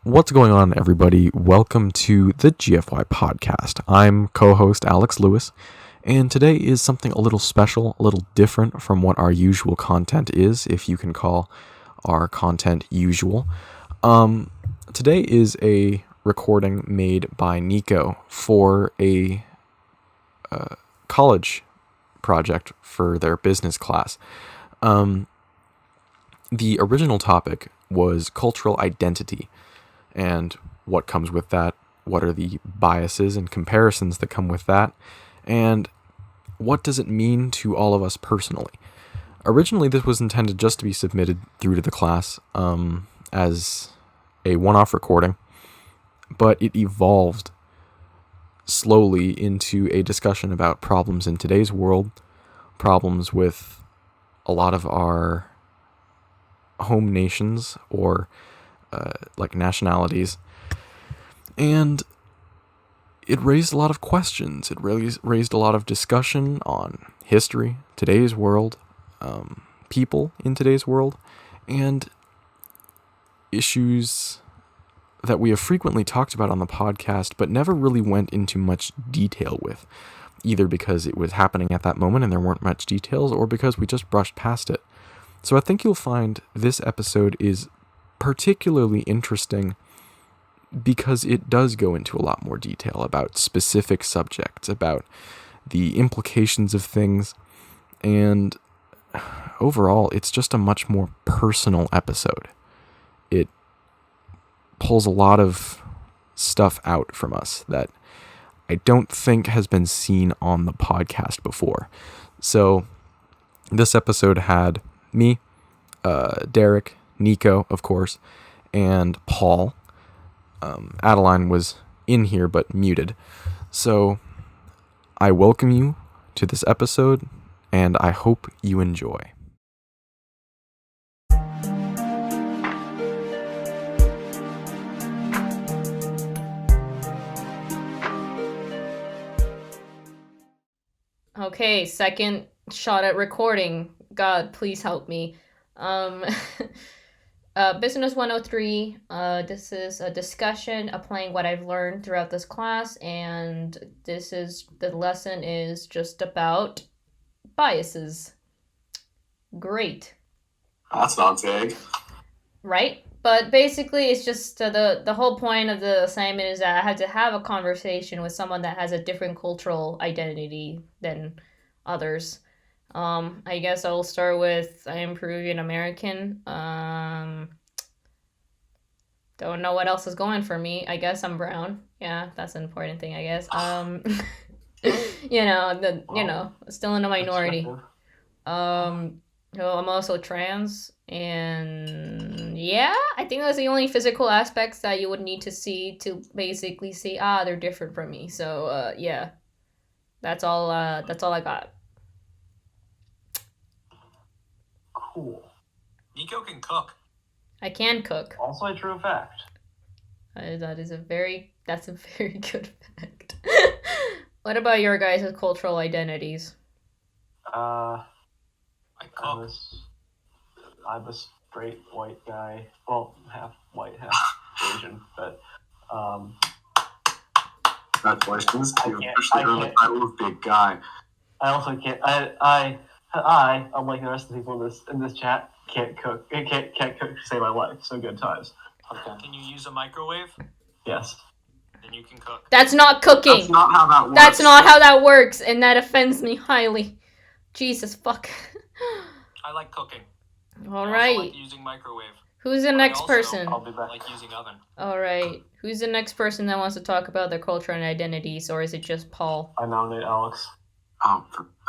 What's going on, everybody? Welcome to the GFY podcast. I'm co-host Alex Lewis, and today is something a little special, a little different from what our usual content is, if you can call our content usual. Today is a recording made by Nico for a college project for their business class. The original topic was cultural identity and what comes with that, what are the biases and comparisons that come with that, and what does it mean to all of us personally. Originally, this was intended just to be submitted through to the class as a one-off recording, but it evolved slowly into a discussion about problems in today's world, problems with a lot of our home nations or like nationalities, and it raised a lot of questions. It raised a lot of discussion on history, today's world, people in today's world, and issues that we have frequently talked about on the podcast, but never really went into much detail with, either because it was happening at that moment and there weren't much details, or because we just brushed past it. So I think you'll find this episode is particularly interesting because it does go into a lot more detail about specific subjects, about the implications of things, and overall, it's just a much more personal episode. It pulls a lot of stuff out from us that I don't think has been seen on the podcast before. So this episode had me, Derek, Nico, of course, and Paul. Adeline was in here but muted. So I welcome you to this episode, and I hope you enjoy. Okay, second shot at recording. God, please help me. Business 103. This is a discussion applying what I've learned throughout this class, and the lesson is just about biases. Great. That's not vague. Right? But basically, it's just the whole point of the assignment is that I had to have a conversation with someone that has a different cultural identity than others. I guess I'll start with I am Peruvian American. Don't know what else is going for me. I guess I'm brown. Yeah, that's an important thing, I guess. Still in a minority. I'm also trans, and yeah, I think that's the only physical aspects that you would need to see to basically say, they're different from me. So, yeah, that's all I got. Cool. Nico can cook. I can cook. Also a true fact. That's a very good fact. What about your guys' cultural identities? I cook. I'm a straight white guy. Well, half white, half Asian, but congratulations to officially earn the title of big guy. I also can't. I unlike the rest of the people in this chat, can't cook. I can't cook to save my life. So good times. Okay. Can you use a microwave? Yes. Then you can cook. That's not cooking. That's not how that works. That's not how that works, and that offends me highly. Jesus fuck. I like cooking. All I right. also like using microwave. Who's the next person? I'll be back. I like using oven. All right. Who's the next person that wants to talk about their culture and identities, or is it just Paul? I nominate Alex. Oh,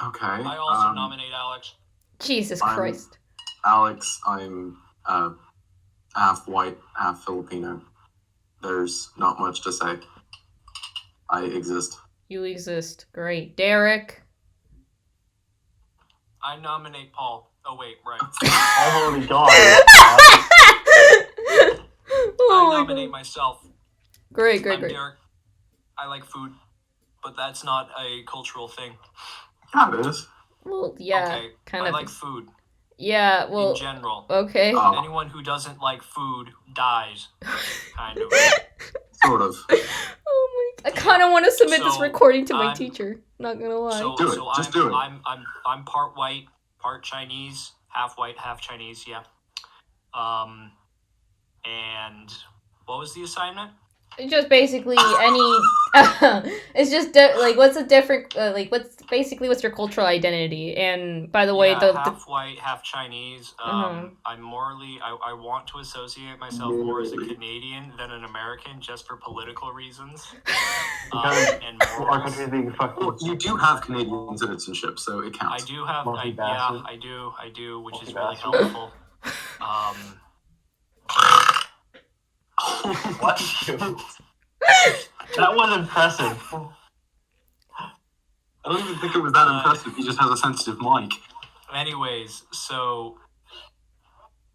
okay. I also nominate Alex. Jesus Christ. Alex, I'm half white, half Filipino. There's not much to say. I exist. You exist. Great. Derek? I nominate Paul. Oh, wait, right. I've already gone. I nominate myself. Great. I'm Derek. I like food, but that's not a cultural thing. That is. Well, yeah, okay, kind I of. like food. Yeah, in well, general. okay. Oh. Anyone who doesn't like food dies, kind of. Sort of. Oh my! I kind of want to submit this So, recording to my I'm- teacher. Not gonna lie. So, Do it. so Just I'm, do it. I'm part white, part Chinese, half white, half Chinese. Yeah. And what was the assignment? Just basically any. It's just like what's a different like what's your cultural identity? And by the way, Yeah, half white, half Chinese. Mhm. I'm morally, I want to associate myself more as a Canadian than an American, just for political reasons. And Our morals. country being fucking. Well, you do have Canadian citizenship, so it I counts. do have, Monkey bastard. I do, which is Monkey really bastard. helpful. What? That was impressive. I don't even think it was that impressive. He just has a sensitive mic. Anyways, so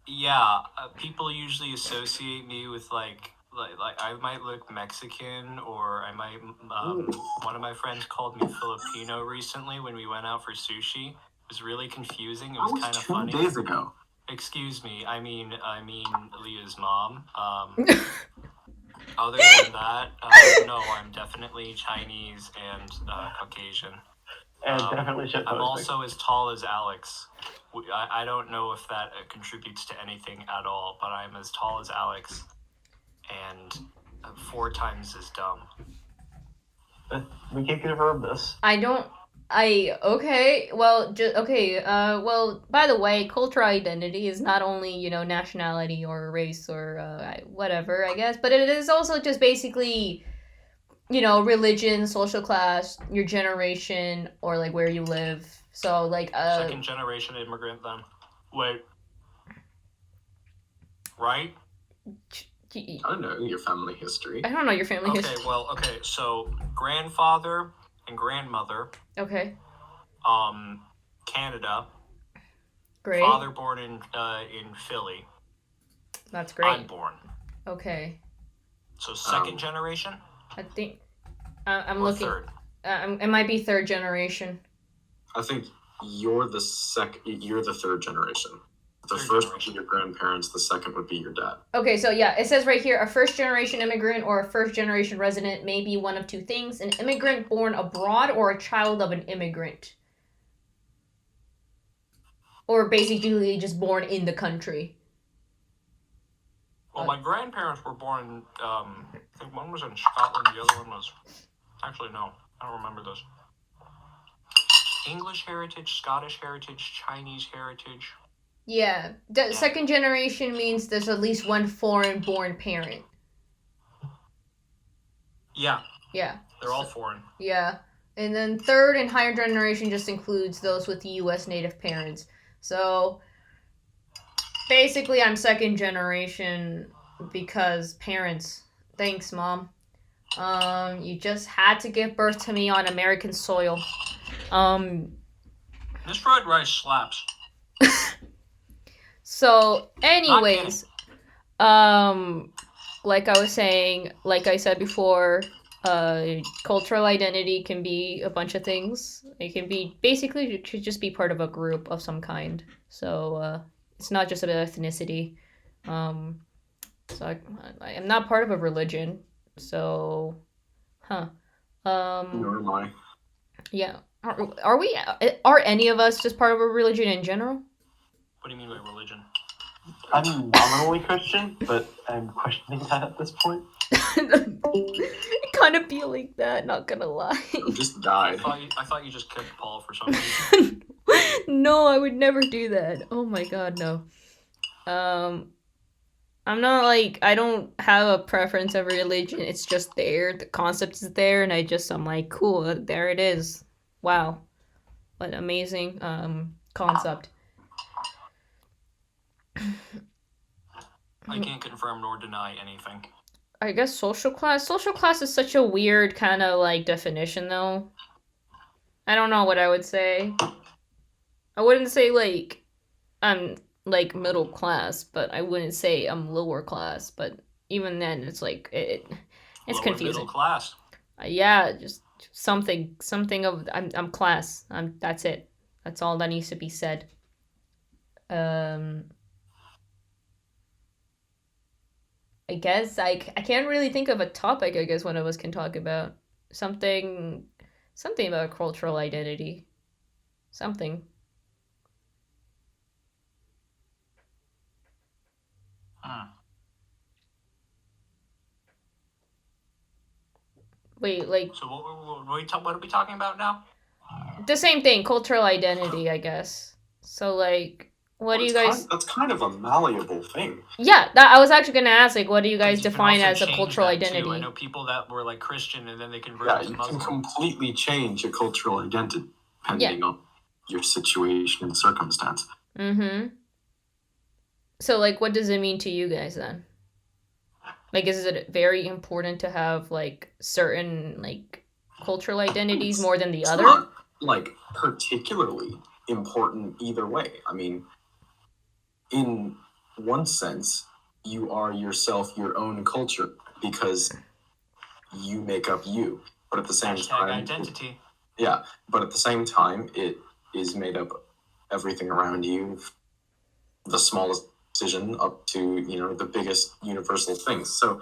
yeah, people usually associate me with like I might look Mexican, or I might one of my friends called me Filipino recently when we went out for sushi. It was really confusing. It That was was kind of 2 funny. days ago. Excuse me, I mean Leah's mom. Other than that, no, I'm definitely Chinese and Caucasian. And definitely shit I'm posting. also as tall as Alex. I don't know if that contributes to anything at all, but I'm as tall as Alex and 4 times as dumb. We can confirm this. Okay. Well, well, by the way, cultural identity is not only, nationality or race or whatever, I guess, but it is also just basically, religion, social class, your generation, or like where you live. So like Second generation immigrant then. Wait. Right? I don't know your family history. I don't know your family Okay, history. well, okay, so grandfather and grandmother, Okay, Canada. great. Father born in Philly. That's great. I'm born. Okay, So second generation I think I'm or looking. third? It might be third generation. I think you're the third generation. The Third first generation. would be your grandparents. The second would be your dad. Okay, so yeah, it says right here, a first-generation immigrant or a first-generation resident may be one of two things: an immigrant born abroad or a child of an immigrant. Or basically just born in the country. Well, my grandparents were born, I think one was in Scotland, the other one was, actually no, I don't remember this. English heritage, Scottish heritage, Chinese heritage. Yeah, the second generation means there's at least one foreign-born parent. Yeah, Yeah, they're all foreign. yeah. And then third and higher generation just includes those with U.S. native parents. So basically, I'm second generation because parents. Thanks, Mom. You just had to give birth to me on American soil. This fried rice slaps. So, anyways, like I was saying, like I said before, cultural identity can be a bunch of things. It can be basically you could just be part of a group of some kind. So it's not just about ethnicity. So I am not part of a religion. So, Nor am I. yeah. Are we? Are any of us just part of a religion in general? What do you mean by religion? I'm nominally Christian, but I'm questioning that at this point. It kind of be like that, not gonna lie. You just I died. thought you just kicked Paul for some reason. No, I would never do that. Oh my god, no. I'm not like, I don't have a preference of religion. It's just there. The concept is there, and I'm like, cool, there it is. Wow. What amazing concept. I can't confirm nor deny anything. I guess social class. Social class is such a weird kind of like definition, though. I don't know what I would say. I wouldn't say like I'm like middle class, but I wouldn't say I'm lower class. But even then, it's like it's Lower confusing. middle class. Yeah, just something of I'm class. That's it. That's all that needs to be said. Um, I guess I can't really think of a topic. I guess one of us can talk about something about cultural identity. Something. Wait, like So what are we talking about now? the same thing, cultural identity, I guess. So like, what do you guys? That's kind of a malleable thing. Yeah, I was actually gonna ask, like, what do you guys 'Cause you can define also as a change cultural that, too. identity? I know people that were like Christian and then they converted Yeah, to you Muslim. can completely change your cultural identity Yeah. depending on your situation and circumstance. Mm-hmm. So like, what does it mean to you guys then? Like, is it very important to have like certain like cultural identities more than the It's other? not like particularly important either way. I mean, in one sense, you are yourself your own culture because you make up you. But at the same Hashtag time, identity. yeah, but at the same time, it is made up of everything around you, the smallest decision up to, the biggest universal things. So,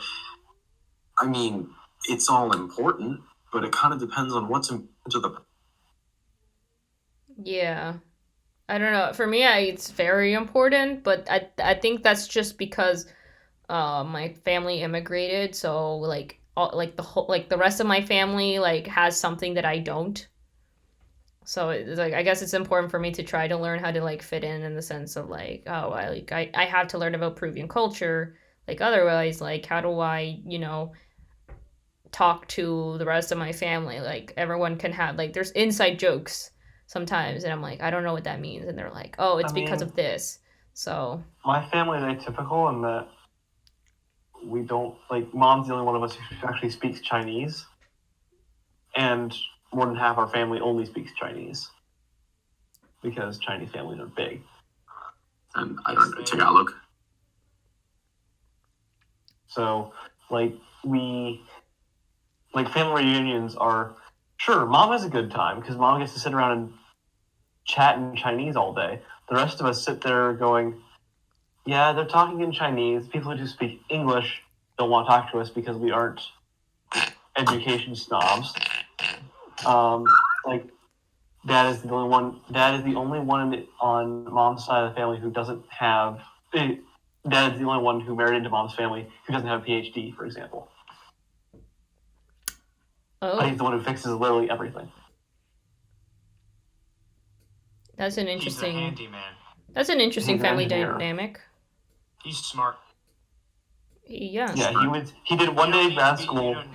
I mean, it's all important, but it kind of depends on what's important to the. Yeah. I don't know. For me, it's very important, but I think that's just because my family immigrated, so like like the rest of my family like has something that I don't. So it's like I guess it's important for me to try to learn how to like fit in the sense of like, oh, I have to learn about Peruvian culture. Like otherwise, like how do I, talk to the rest of my family? Like everyone can have like there's inside jokes sometimes, and I'm like, I don't know what that means, and they're like, oh, it's because of this. So My family is atypical in that we don't, like, mom's the only one of us who actually speaks Chinese, and more than half our family only speaks Chinese because Chinese families are big. And I don't know Tagalog. So, like, family reunions are, sure, mom has a good time because mom gets to sit around and chat in Chinese all day. The rest of us sit there going, yeah, they're talking in Chinese. People who speak English don't want to talk to us because we aren't education snobs. Like, Dad is the only one. Dad is the only one on mom's side of the family who doesn't have. Dad is the only one who married into mom's family who doesn't have a PhD, for example. But he's oh, the one who fixes literally everything. that's an He's a interesting. handyman. That's an interesting He's an family engineer. dynamic. He's smart. Yeah. Yeah, he did one You day don't of grad need to be- school. you don't-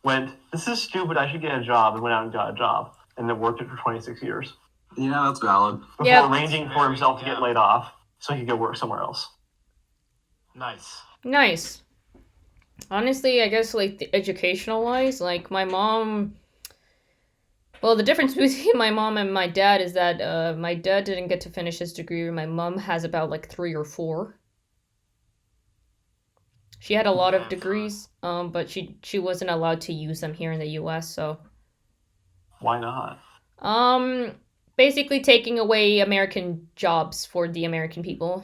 Went, this is stupid. I should get a job, and went out and got a job, and then worked it for 26 years Yeah, that's valid. before Yep. arranging for himself to Yeah. get laid off so he could go work somewhere else. Nice. Nice. Honestly, I guess like the educational wise, like my mom. Well, the difference between my mom and my dad is that my dad didn't get to finish his degree. My mom has about like 3 or 4. She had a lot of Okay, degrees, but she wasn't allowed to use them here in the U.S. So, Why not? basically taking away American jobs for the American people.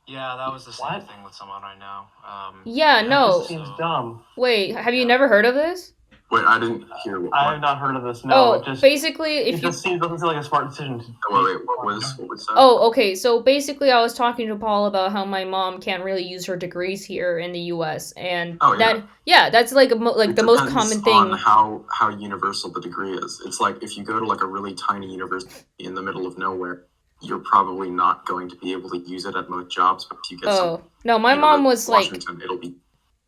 Yeah, that was the same What? thing with someone I know. Yeah, That no. just seems dumb. Wait, have you Yeah. never heard of this? Wait, I didn't hear what. I have not heard of this. No, Oh, basically, it if you just doesn't seem like a smart decision. wait, what was that? Oh, okay. So basically, I was talking to Paul about how my mom can't really use her degrees here in the U.S. and Oh, yeah. that's like the most Depends common on thing. how universal the degree is. It's like if you go to like a really tiny university in the middle of nowhere, you're probably not going to be able to use it at most jobs. But if you get Oh no, my some mom was like, Washington, it'll be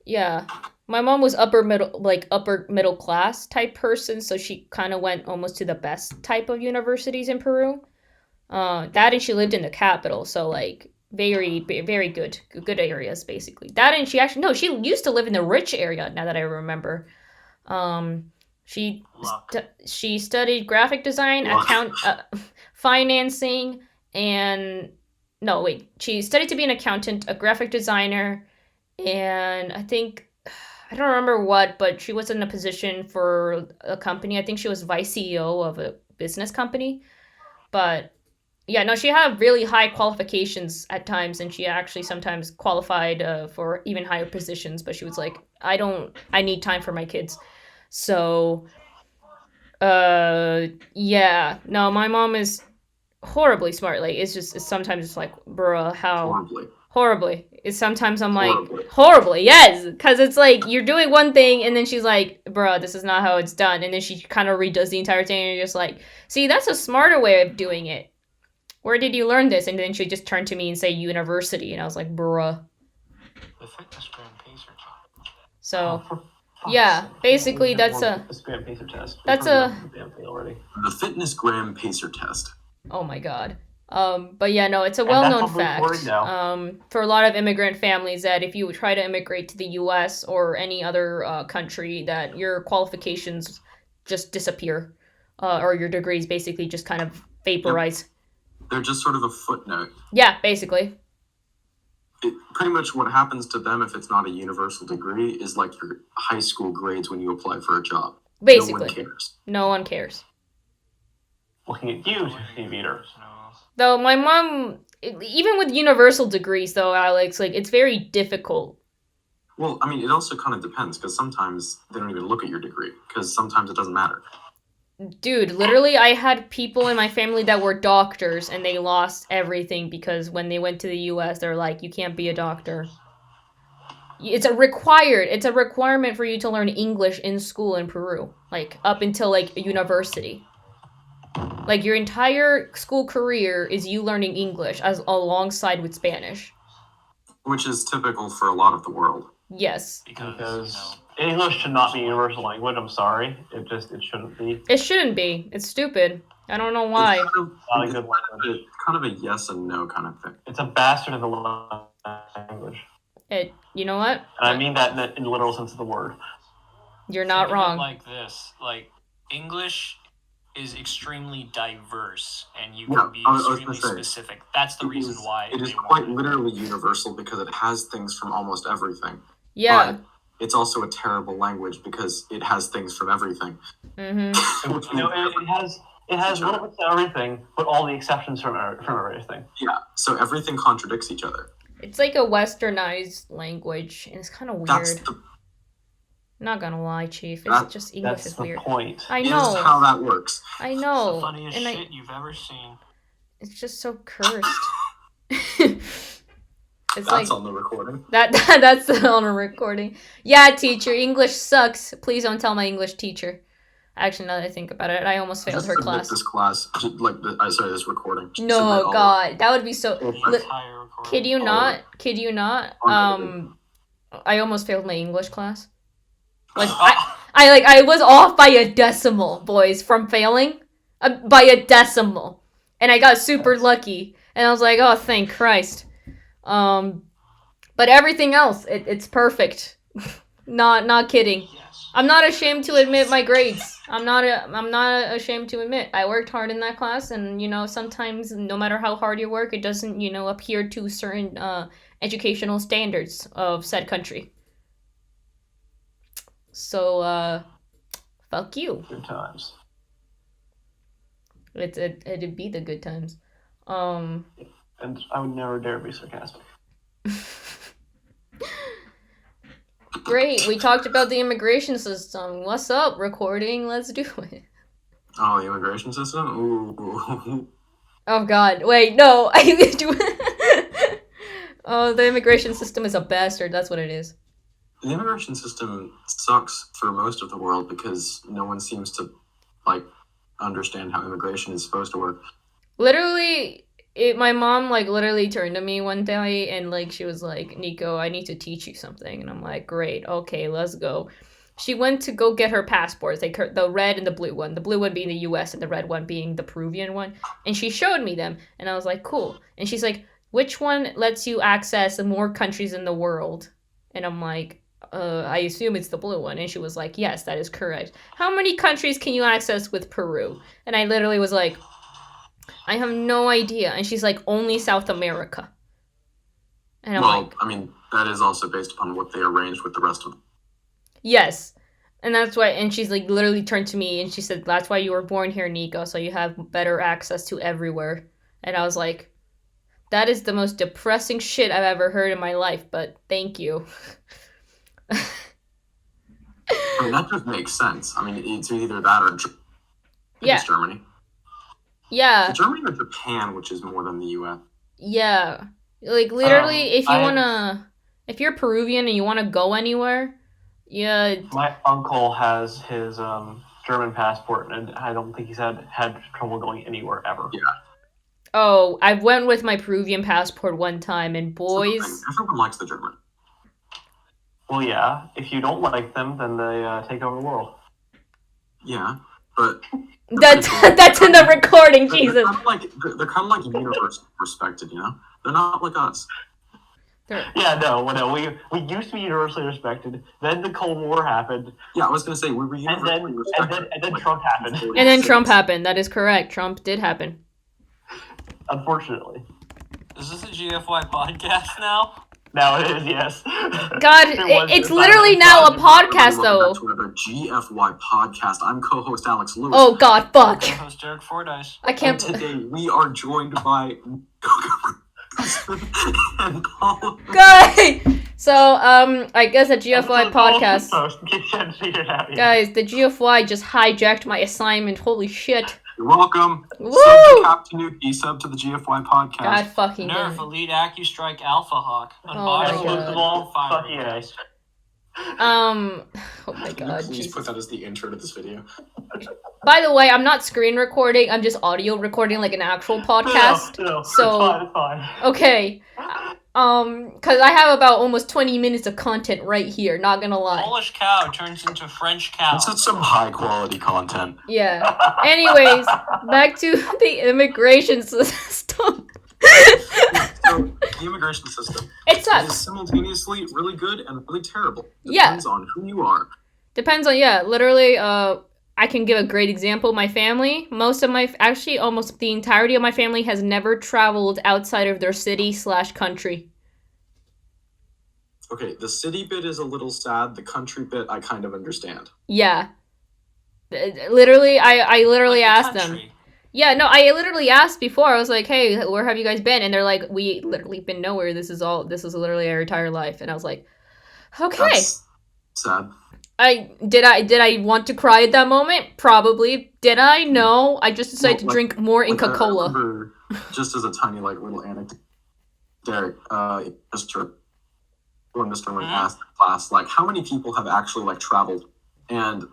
yeah, my mom was upper middle class type person, so she kind of went almost to the best type of universities in Peru. That and she lived in the capital, so like very very good areas basically. That and she actually no, she used to live in the rich area. Now that I remember, she Luck. she studied graphic design, financing, and no wait, she studied to be an accountant, a graphic designer, and I think I don't remember what, but she was in a position for a company. I think she was vice CEO of a business company, but yeah, no, she had really high qualifications at times, and she actually sometimes qualified for even higher positions. But she was like, I need time for my kids. So, yeah, no, my mom is horribly smart. Like, it's sometimes it's like, bruh, how horribly. It's sometimes I'm like, horribly, yes, because it's like you're doing one thing, and then she's like, bruh, this is not how it's done, and then she kind of redoes the entire thing, and you're just like, see, that's a smarter way of doing it. Where did you learn this? And then she just turned to me and say university, and I was like, bruh. The fitness gram pacer challenge. So, yeah, basically that's a gram pacer test. The fitness gram pacer test. Oh my god. But yeah, no, it's a well-known fact. For a lot of immigrant families that if you try to immigrate to the U.S. or any other country, that your qualifications just disappear, or your degrees basically just kind of vaporize. They're just sort of a footnote. Yeah, basically. Pretty much what happens to them if it's not a universal degree is like your high school grades when you apply for a job. Basically. No one cares. No one cares. Looking at you, Peter. Though my mom, even with universal degrees, though, Alex, like, it's very difficult. Well, I mean, it also kind of depends, because sometimes they don't even look at your degree, because sometimes it doesn't matter. Dude, literally, I had people in my family that were doctors, and they lost everything because when they went to the U.S., they're like, you can't be a doctor. It's a requirement for you to learn English in school in Peru, like, up until, like, university. Like, your entire school career is you learning English as alongside with Spanish. Which is typical for a lot of the world. Yes. Because English should not be a universal language, I'm sorry. It shouldn't be. It shouldn't be. It's stupid. I don't know why. It's not a good language. Kind of a yes and no kind of thing. It's a bastard of the language. You know what? And I mean that in the literal sense of the word. You're not wrong. Like this, like, English is extremely diverse, and you can be extremely specific. That's the reason why it is quite literally universal because it has things from almost everything. Yeah. But it's also a terrible language because it has things from everything. Mm-hmm. It has limits to everything, but all the exceptions from everything. Yeah, so everything contradicts each other. It's like a westernized language, and it's kind of weird. Not gonna lie, Chief. It's just English is weird. That's the point. I know. Is how that works. I know. It's the funniest shit you've ever seen. It's just so cursed. That's like, on the recording. That's on a recording. Yeah, teacher, English sucks. Please don't tell my English teacher. Actually, now that I think about it, I almost failed her class. This class, this recording. No, God, that would be so. Kid you not? I almost failed my English class. Like I was off by a decimal, boys, from failing by a decimal, and I got super lucky, and I was like, oh, thank Christ. But everything else, it's perfect. Not kidding. I'm not ashamed to admit my grades. I'm not ashamed to admit I worked hard in that class, and sometimes no matter how hard you work, it doesn't appear to certain educational standards of said country. So, fuck you. Good times. It'd be the good times. And I would never dare be sarcastic. Great, we talked about the immigration system. What's up, recording? Let's do it. Oh, the immigration system? Ooh. Oh God, wait, no. Oh, the immigration system is a bastard, that's what it is. The immigration system sucks for most of the world because no one seems to, understand how immigration is supposed to work. Literally, my mom, literally turned to me one day and, she was like, Nico, I need to teach you something. And I'm like, great, okay, let's go. She went to go get her passports, the red and the blue one being the US and the red one being the Peruvian one. And she showed me them, and I was like, cool. And she's like, which one lets you access more countries in the world? And I'm like, I assume it's the blue one. And she was like, yes, that is correct. How many countries can you access with Peru? And I literally was like, I have no idea. And she's like, only South America. And I'm like, I mean, that is also based upon what they arranged with the rest of them. Yes. And that's why, and she's like, literally turned to me and she said, that's why you were born here, Nico, so you have better access to everywhere. And I was like, that is the most depressing shit I've ever heard in my life, but thank you. I mean, that just makes sense. I mean, it's either that or Yeah. it's Germany. Yeah. It's Germany or Japan, which is more than the U.S. Yeah. Like, literally, if you're Peruvian and you want to go anywhere, yeah. My uncle has his German passport, and I don't think he's had trouble going anywhere ever. Yeah. Oh, I went with my Peruvian passport one time, and boys... Everyone likes the German. Well, yeah. If you don't like them, then they take over the world. Yeah, but... That's in the recording, Jesus. They're kind of like universally respected, you know? They're not like us. Yeah, no. We used to be universally respected. Then the Cold War happened. Yeah, I was gonna say we were universally respected. And then Trump happened. And then Trump happened. That is correct. Trump did happen. Unfortunately. Is this a GFY podcast now? Now it is, yes. God, it's literally now a podcast, though. To another GFY podcast. I'm co-host Alex Lewis. Oh God, fuck. Co-host Derek Fordyce. I can't. And today we are joined by and Paul. Guys, so I guess a GFY podcast. Guys, the GFY just hijacked my assignment. Holy shit. You're welcome. Woo! Sub to Cap Tanuki, sub to the GFY podcast. God fucking damn Nerf it. Elite AccuStrike Alpha Hawk. Oh my God. Fuck yeah. Oh my Can God. you please Jesus. put that as the intro to this video? By the way, I'm not screen recording. I'm just audio recording like an actual podcast. No, So- it's fine. Okay. Cause I have about almost 20 minutes of content right here, not gonna lie. Polish cow turns into French cow. This is some high quality content. Yeah. Anyways, back to the immigration system. So the immigration system It is sucks. simultaneously really good and really terrible. Yeah. Depends on who you are. Depends on, yeah, literally, I can give a great example. My family, almost the entirety of my family has never traveled outside of their city/country. Okay, the city bit is a little sad. The country bit I kind of understand. Yeah. Literally, I literally Like the asked them. country. Yeah, no, I literally asked before. I was like, hey, where have you guys been? And they're like, we literally been nowhere. This is literally our entire life. And I was like, okay. That's sad. Did I want to cry at that moment? Probably. Did I? No. I just decided to drink more Inca I Cola. remember, just as a tiny little anecdote, Derek, Mr. Wing asked the class, how many people have actually traveled? And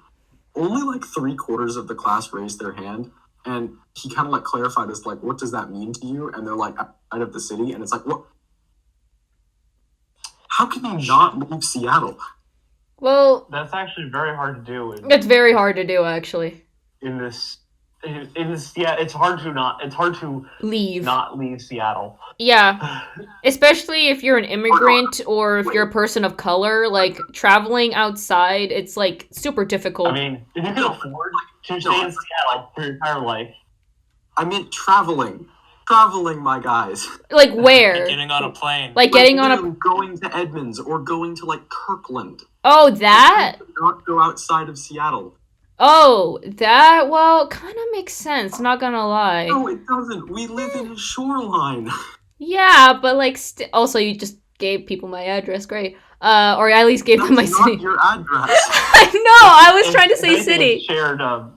only 3/4 of the class raised their hand. And he kind of clarified this, what does that mean to you? And they're out of the city. And it's what? How can you not leave Seattle? Well, That's actually very hard to do. it's very hard to do, actually. In this, yeah, it's hard to Leave. not leave Seattle. Yeah. Especially if you're an immigrant or if you're a person of color, traveling outside, it's super difficult. I mean, if you can afford to stay in Seattle for your entire life. I meant traveling. Traveling, my guys. Where? Getting on a plane. Getting on a... Going to Edmonds or going to Kirkland. Oh, that? Not go outside of Seattle. Oh, that? Well, kind of makes sense, not gonna lie. No, it doesn't. We live in a shoreline. Yeah, but also you just gave people my address, great. Or at least gave them my That's city. not your address. I know, I was trying to say city. It's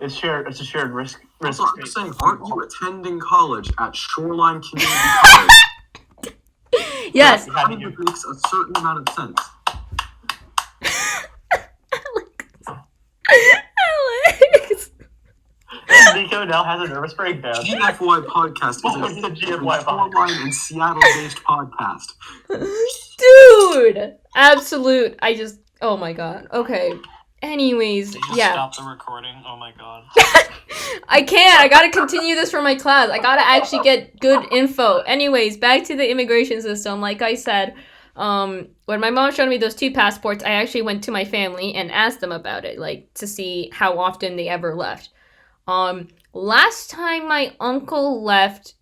a shared risk. That's what I'm saying. Aren't you attending college at Shoreline Community College? Yes. That kind of makes a certain amount of sense. Alex. Nico now has a nervous breakdown. GFY podcast is a GFY Shoreline and Seattle-based podcast. Dude! Absolute. Oh my god. Okay. Anyways, They just yeah. stopped the recording. Oh my god. I can't. I gotta continue this for my class. I gotta actually get good info. Anyways, back to the immigration system. Like I said, when my mom showed me those 2 passports, I actually went to my family and asked them about it, to see how often they ever left. Last time my uncle left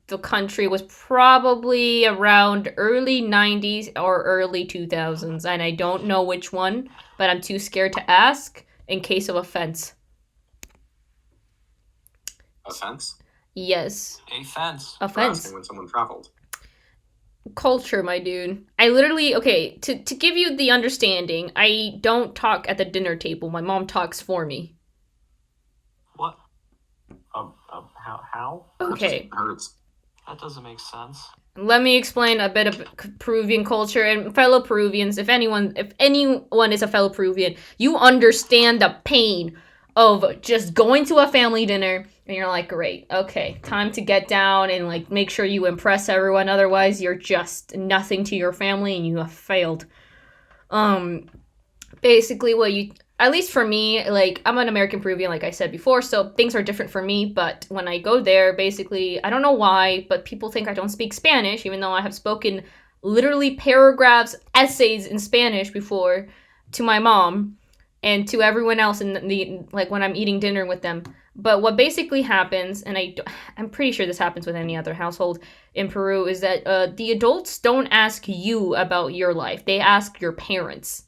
the country was probably around early 90s or early 2000s, and I don't know which one, but I'm too scared to ask in case of offense. Offense? Yes. A fence. For Offense. asking when someone traveled. Culture, my dude. I literally, okay, to give you the understanding, I don't talk at the dinner table. My mom talks for me. What? How? Okay. That just hurts. That doesn't make sense. Let me explain a bit of Peruvian culture and fellow Peruvians. If anyone is a fellow Peruvian, you understand the pain of just going to a family dinner and you're like, great, okay, time to get down and like make sure you impress everyone. Otherwise, you're just nothing to your family and you have failed. Basically, at least for me, like, I'm an American Peruvian, like I said before, so things are different for me. But when I go there, basically, I don't know why, but people think I don't speak Spanish, even though I have spoken literally paragraphs, essays in Spanish before to my mom and to everyone else like when I'm eating dinner with them. But what basically happens, and I'm pretty sure this happens with any other household in Peru, is that the adults don't ask you about your life. They ask your parents.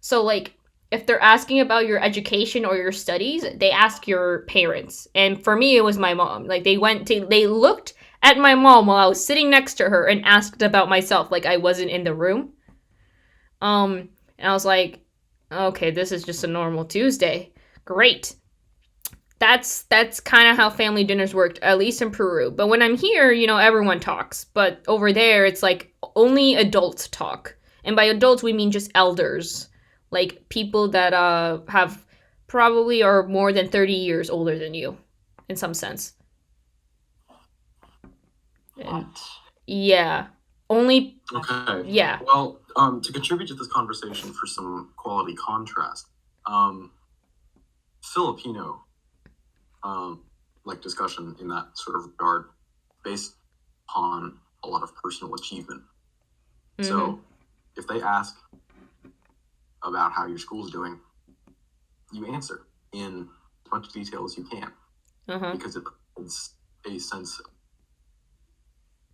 So, like, if they're asking about your education or your studies, they ask your parents. And for me, it was my mom. Like, they looked at my mom while I was sitting next to her and asked about myself, like I wasn't in the room. And I was like, okay, this is just a normal Tuesday. Great. That's kind of how family dinners worked, at least in Peru. But when I'm here, everyone talks. But over there, it's like only adults talk. And by adults, we mean just elders. Like, people that have probably are more than 30 years older than you, in some sense. What? Yeah. Only... Okay. Yeah. Well, to contribute to this conversation for some quality contrast, Filipino, like, discussion in that sort of regard, based on a lot of personal achievement. Mm-hmm. So, if they ask about how your school's doing, you answer in as much detail as you can, because it's a sense of,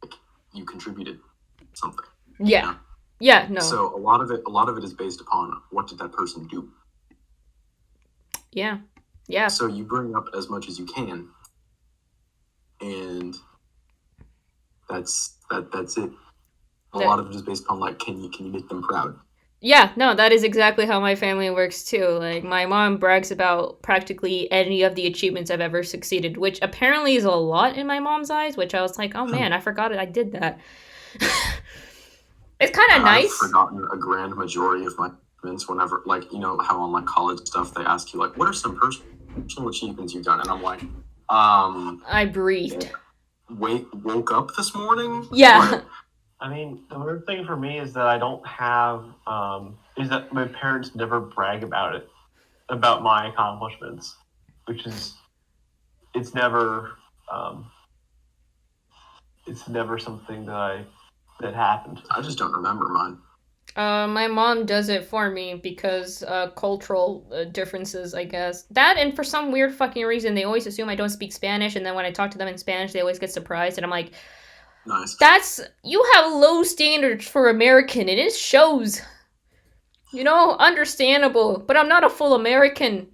like, you contributed something. Yeah. You know? Yeah, no. So a lot of it is based upon what did that person do. Yeah. Yeah. So you bring up as much as you can, and that's it. A lot of it is based upon, like, can you make them proud? Yeah, no, that is exactly how my family works too. Like, my mom brags about practically any of the achievements I've ever succeeded, which apparently is a lot in my mom's eyes, which I was like, oh man, I forgot I did that. It's kind of nice. I've forgotten a grand majority of my achievements whenever, like, how on, like, college stuff they ask you, like, what are some personal achievements you've done? And I'm like, I breathed. Woke up this morning? Yeah. Like, I mean, the weird thing for me is that I don't have, is that my parents never brag about my accomplishments, which is, it's never something that happened. I just don't remember mine. My mom does it for me because cultural differences, I guess. That, and for some weird fucking reason, they always assume I don't speak Spanish, and then when I talk to them in Spanish, they always get surprised, and I'm like, nice. You have low standards for American, and it shows. Understandable, but I'm not a full American.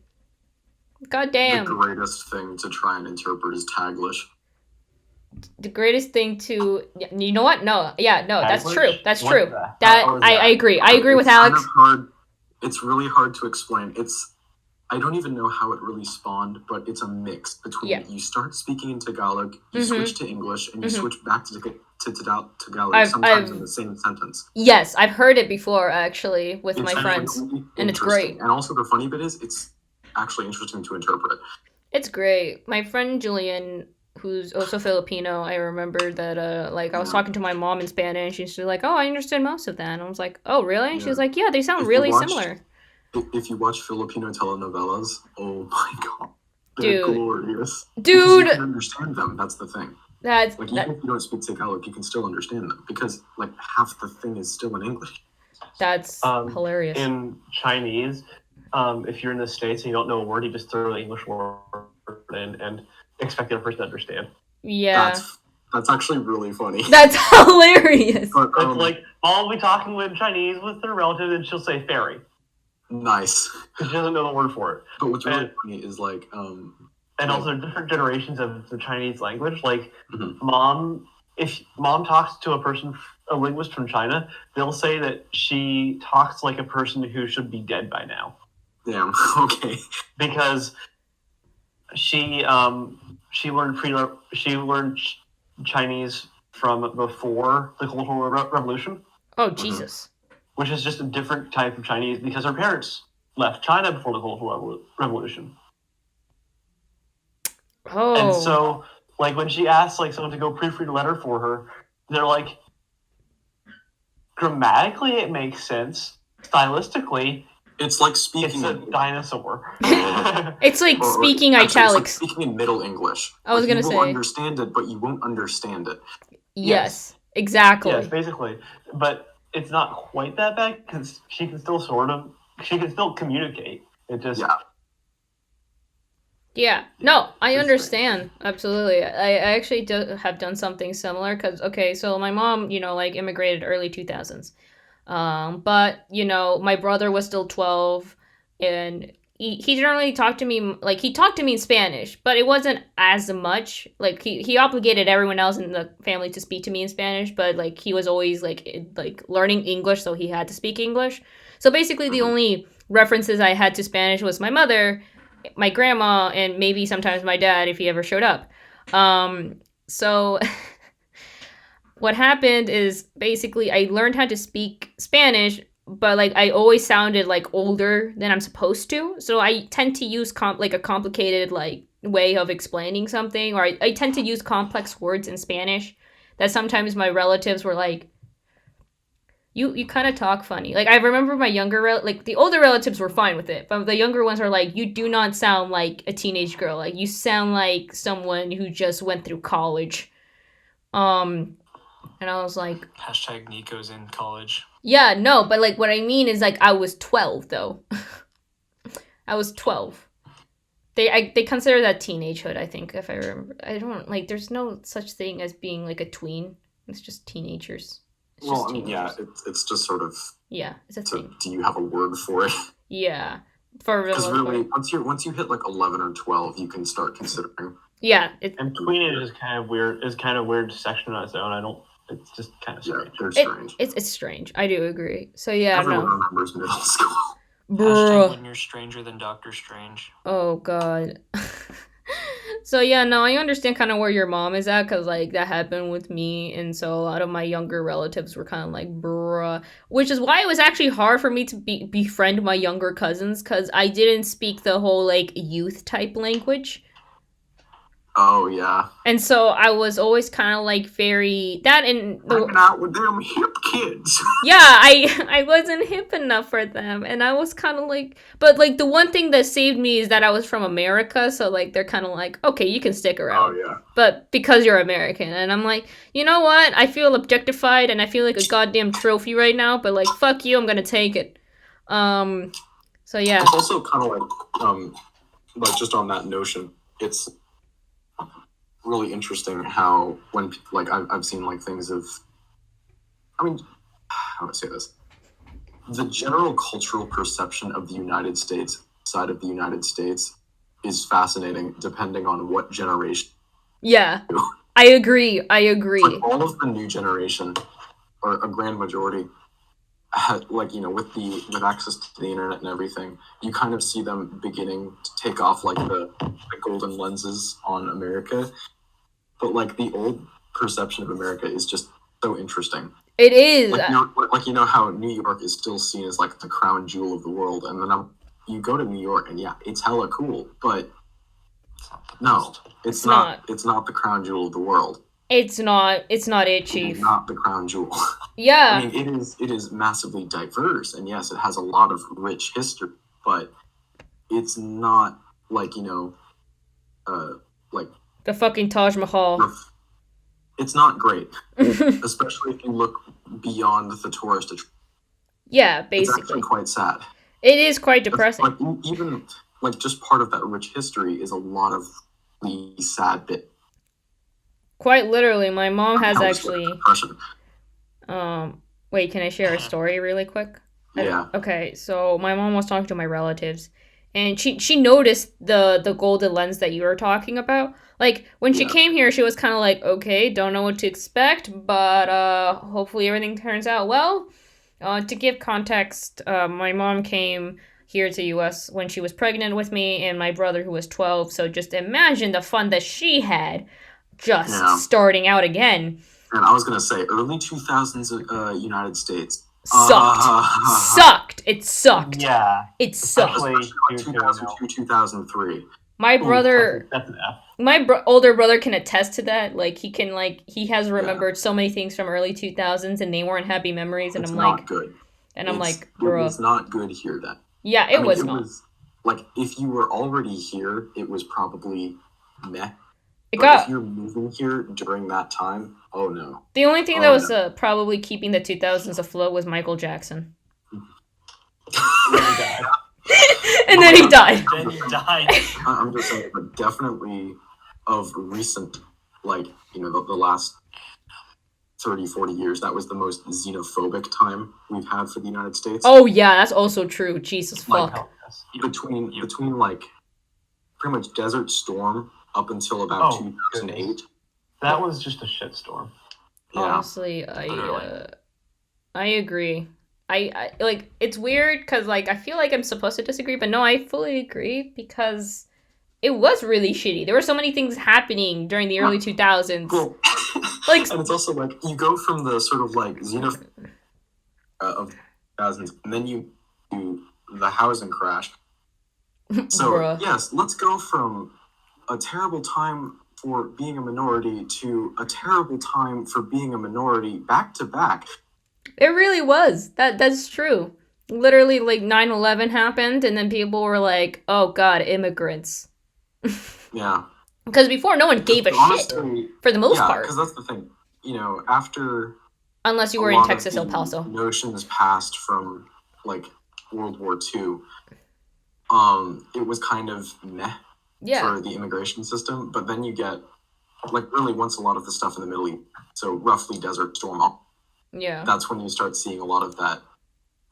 God damn. The greatest thing to try and interpret is Taglish. The greatest thing to... You know what? No. Yeah, no, that's true. That's What true. the That hell is I agree. I agree with It's kind Alex. of hard. It's really hard to explain. I don't even know how it really spawned, but it's a mix between you start speaking in Tagalog, you switch to English, and you switch back to Tagalog, sometimes in the same sentence. Yes, I've heard it before, actually, with my friends. Really, and it's great. And also the funny bit is, it's actually interesting to interpret. It's great. My friend Julian, who's also Filipino, I remember that, I was talking to my mom in Spanish, and she's like, oh, I understood most of that. And I was like, oh, really? And she was like, yeah, they sound really similar. If you watch Filipino telenovelas, oh my god, they're glorious. Dude, you can understand them. That's the thing. Even if you don't speak Tagalog, you can still understand them because, like, half the thing is still in English. That's hilarious. In Chinese, if you're in the States and you don't know a word, you just throw the English word in and expect the other person to understand. Yeah. That's actually really funny. That's hilarious. But, it's like, I'll be talking with Chinese with their relative, and she'll say fairy. Nice. She doesn't know the word for it. But what's really funny is, like, and also different generations of the Chinese language. Like Mhm. if mom talks to a linguist from China, they'll say that she talks like a person who should be dead by now. Damn. Okay. Because she learned Chinese from before the Cultural Revolution. Oh, Jesus. Which is just a different type of Chinese because her parents left China before the Cultural Revolution. Oh. And so, like, when she asks, like, someone to go proofread a letter for her, they're like, grammatically it makes sense. Stylistically, It's like it's speaking a in dinosaur. It's like or- speaking actually, it's italics. like speaking in Middle English. I was Like, gonna you say. will understand it, but you won't understand it. Yes, exactly. Yes, basically. But it's not quite that bad because she can still communicate. It just... Yeah. Yeah. No, I It's understand. Absolutely. I actually have done something similar because, okay, so my mom, like immigrated early 2000s. But, my brother was still 12 and he generally talked to me, like he talked to me in Spanish, but it wasn't as much. Like he obligated everyone else in the family to speak to me in Spanish, but like he was always like learning English, so he had to speak English. So basically the only references I had to Spanish was my mother, my grandma, and maybe sometimes my dad if he ever showed up. So what happened is basically I learned how to speak Spanish, but like I always sounded like older than I'm supposed to. So I tend to use like a complicated like way of explaining something, or I tend to use complex words in Spanish that sometimes my relatives were like, You kind of talk funny. Like I remember my like the older relatives were fine with it, but the younger ones are like, you do not sound like a teenage girl. Like you sound like someone who just went through college. And I was like, Hashtag Nico's in college. yeah, no, but like what I mean is like I was 12 though. I was 12. They consider that teenagehood, I think, if I remember. I don't like. There's no such thing as being like a tween. It's just teenagers. It's Well, just I mean, yeah, teenagers. it's just sort of. Yeah, it's a thing. Do you have a word for it? Yeah, for real. Because really, once you hit like 11 or 12, you can start considering. Yeah, And tweenage is kind of weird. Is kind of weird section on its own. I don't. It's just kind of strange. They're strange. It's strange. I do agree. So yeah, Everyone no. remembers middle school. Hashtag Bruh. when you're stranger than Doctor Strange. Oh god. So yeah, no, I understand kind of where your mom is at, because like that happened with me, and so a lot of my younger relatives were kind of like bruh, which is why it was actually hard for me to befriend my younger cousins, because I didn't speak the whole like youth type language. Oh yeah. And so I was always kind of like very that and Hanging out with them hip kids. yeah, I wasn't hip enough for them, and I was kind of like, but like the one thing that saved me is that I was from America, so like they're kind of like, okay, you can stick around, Oh yeah. but because you're American, and I'm like, you know what, I feel objectified and I feel like a goddamn trophy right now, but like fuck you, I'm gonna take it. So yeah. It's also kind of like just on that notion, it's really interesting how when like I've seen like things of, I mean, how do I say this? The general cultural perception of the United States side of the United States is fascinating depending on what generation. Yeah, I agree. Like all of the new generation, or a grand majority, like with access to the internet and everything, you kind of see them beginning to take off like the golden lenses on America. But like the old perception of America is just so interesting. It is. Like how New York is still seen as like the crown jewel of the world, and then you go to New York and yeah, it's hella cool, but no, it's not. It's not the crown jewel of the world. It's not it, Chief. It's not the crown jewel. Yeah. I mean, it is massively diverse, and yes, it has a lot of rich history, but it's not like like the fucking Taj Mahal. It's not great, especially if you look beyond the tourist attraction. Yeah, basically. It's actually quite sad. It is quite depressing. Like even like just part of that rich history is a lot of the sad bit. Quite literally, my mom has Helps actually. with depression. Wait, can I share a story really quick? Yeah. Okay, so my mom was talking to my relatives, and she noticed the golden lens that you were talking about. Like, when she came here, she was kind of like, okay, don't know what to expect, but hopefully everything turns out well. To give context, my mom came here to US when she was pregnant with me and my brother who was 12, so just imagine the fun that she had just starting out again. And I was going to say, early 2000s United States. Sucked. It sucked. Yeah. It sucked. Especially 2002, 2003. My brother, That's an F. my older brother can attest to that. Like, he has remembered so many things from early 2000s and they weren't happy memories. And It's I'm not like, good. and I'm like, It bro. was not good here then. Yeah, it was not. Like, if you were already here, it was probably meh. If you're moving here during that time, oh no. The only thing that was probably keeping the 2000s afloat was Michael Jackson. And then he died. Then he died. I'm just saying, but definitely of recent, like, you know, the last 30, 40 years, that was the most xenophobic time we've had for the United States. Oh yeah, that's also true. Jesus fuck. Between like pretty much Desert Storm up until about 2008. Goodness. That was just a shitstorm. Yeah. Honestly, I agree. I like, it's weird because, like, I feel like I'm supposed to disagree, but no, I fully agree because it was really shitty. There were so many things happening during the early 2000s. Well, like, and it's also like you go from the sort of like xenophobic of thousands, and then you do the housing crash. So Bruh. yes, let's go from a terrible time for being a minority to a terrible time for being a minority back to back. It really was. That's true. Literally, like, 9/11 happened, and then people were like, oh god, immigrants. Yeah. Because before, no one gave a shit, for the most part. Because that's the thing. You know, after... Unless you were in Texas, El Paso. Notions passed from, like, World War II, it was kind of meh for the immigration system. But then you get, like, really once a lot of the stuff in the Middle East, so roughly Desert Storm, that's when you start seeing a lot of that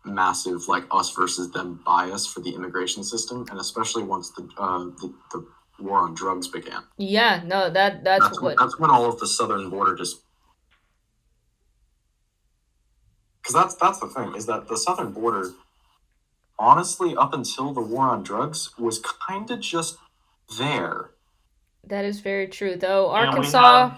massive, like, us versus them bias for the immigration system, and especially once the war on drugs began. Yeah, no, that's when all of the southern border just... Because that's the thing, is that the southern border, honestly, up until the war on drugs, was kind of just there. That is very true, though. Arkansas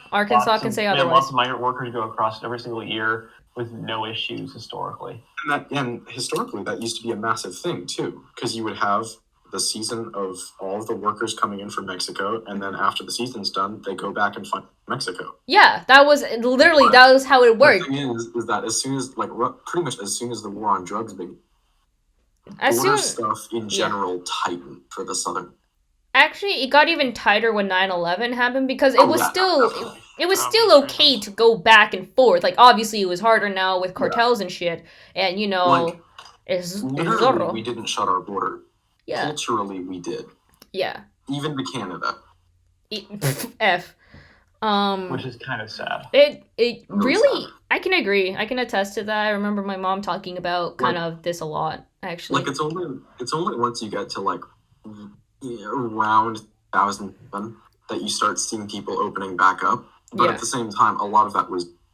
can say otherwise. Lots of migrant workers go across every single year with no issues historically. And historically, that used to be a massive thing, too, because you would have the season of all of the workers coming in from Mexico, and then after the season's done, they go back and find Mexico. Yeah, that was literally, that was how it worked. The thing is that as soon as, like, pretty much as soon as the war on drugs began, stuff in general tightened for the southern. Actually, it got even tighter when 9/11 happened because it was still okay to go back and forth. Like, obviously, it was harder now with cartels and shit, and, you know, like, literally, we didn't shut our border. Yeah. Culturally, we did. Yeah. Even to Canada. F. Which is kind of sad. It really sad. I can agree. I can attest to that. I remember my mom talking about kind of this a lot, actually. Like, it's only once you get to, like, around 2007 that you start seeing people opening back up. But at the same time, a lot of that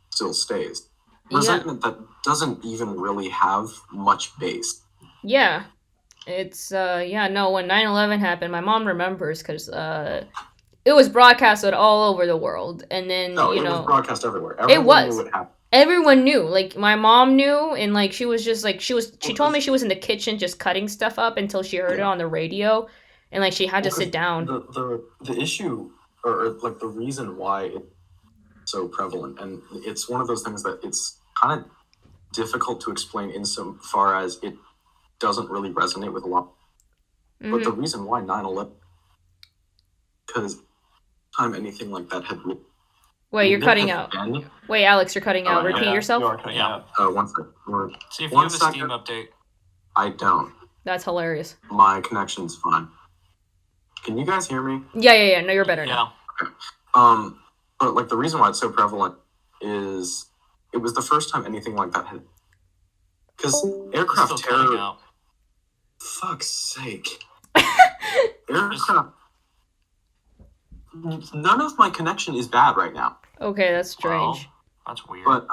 still stays. Resentment that doesn't even really have much base. Yeah. It's, when 9/11 happened, my mom remembers because it was broadcasted all over the world. And then, it was broadcast everywhere. Everyone knew what happened. Everyone knew. Like, my mom knew, and, like, she was just, like, she told me she was in the kitchen just cutting stuff up until she heard it on the radio. And, like, she had to sit down. The issue, or, like, the reason why it's so prevalent, and it's one of those things that it's kind of difficult to explain insofar as it doesn't really resonate with a lot. Mm-hmm. But the reason why 9/11, because time anything like that had... Wait, you're cutting out. Wait, Alex, you're cutting out. Repeat yourself. You are cutting out. One second. See if you have a Steam update. I don't. That's hilarious. My connection's fine. Can you guys hear me? Yeah. No, you're better now. Okay. But, like, the reason why it's so prevalent is it was the first time anything like that had... Because aircraft terror... Fuck's sake. aircraft. None of my connection is bad right now. Okay, that's strange. Well, that's weird. But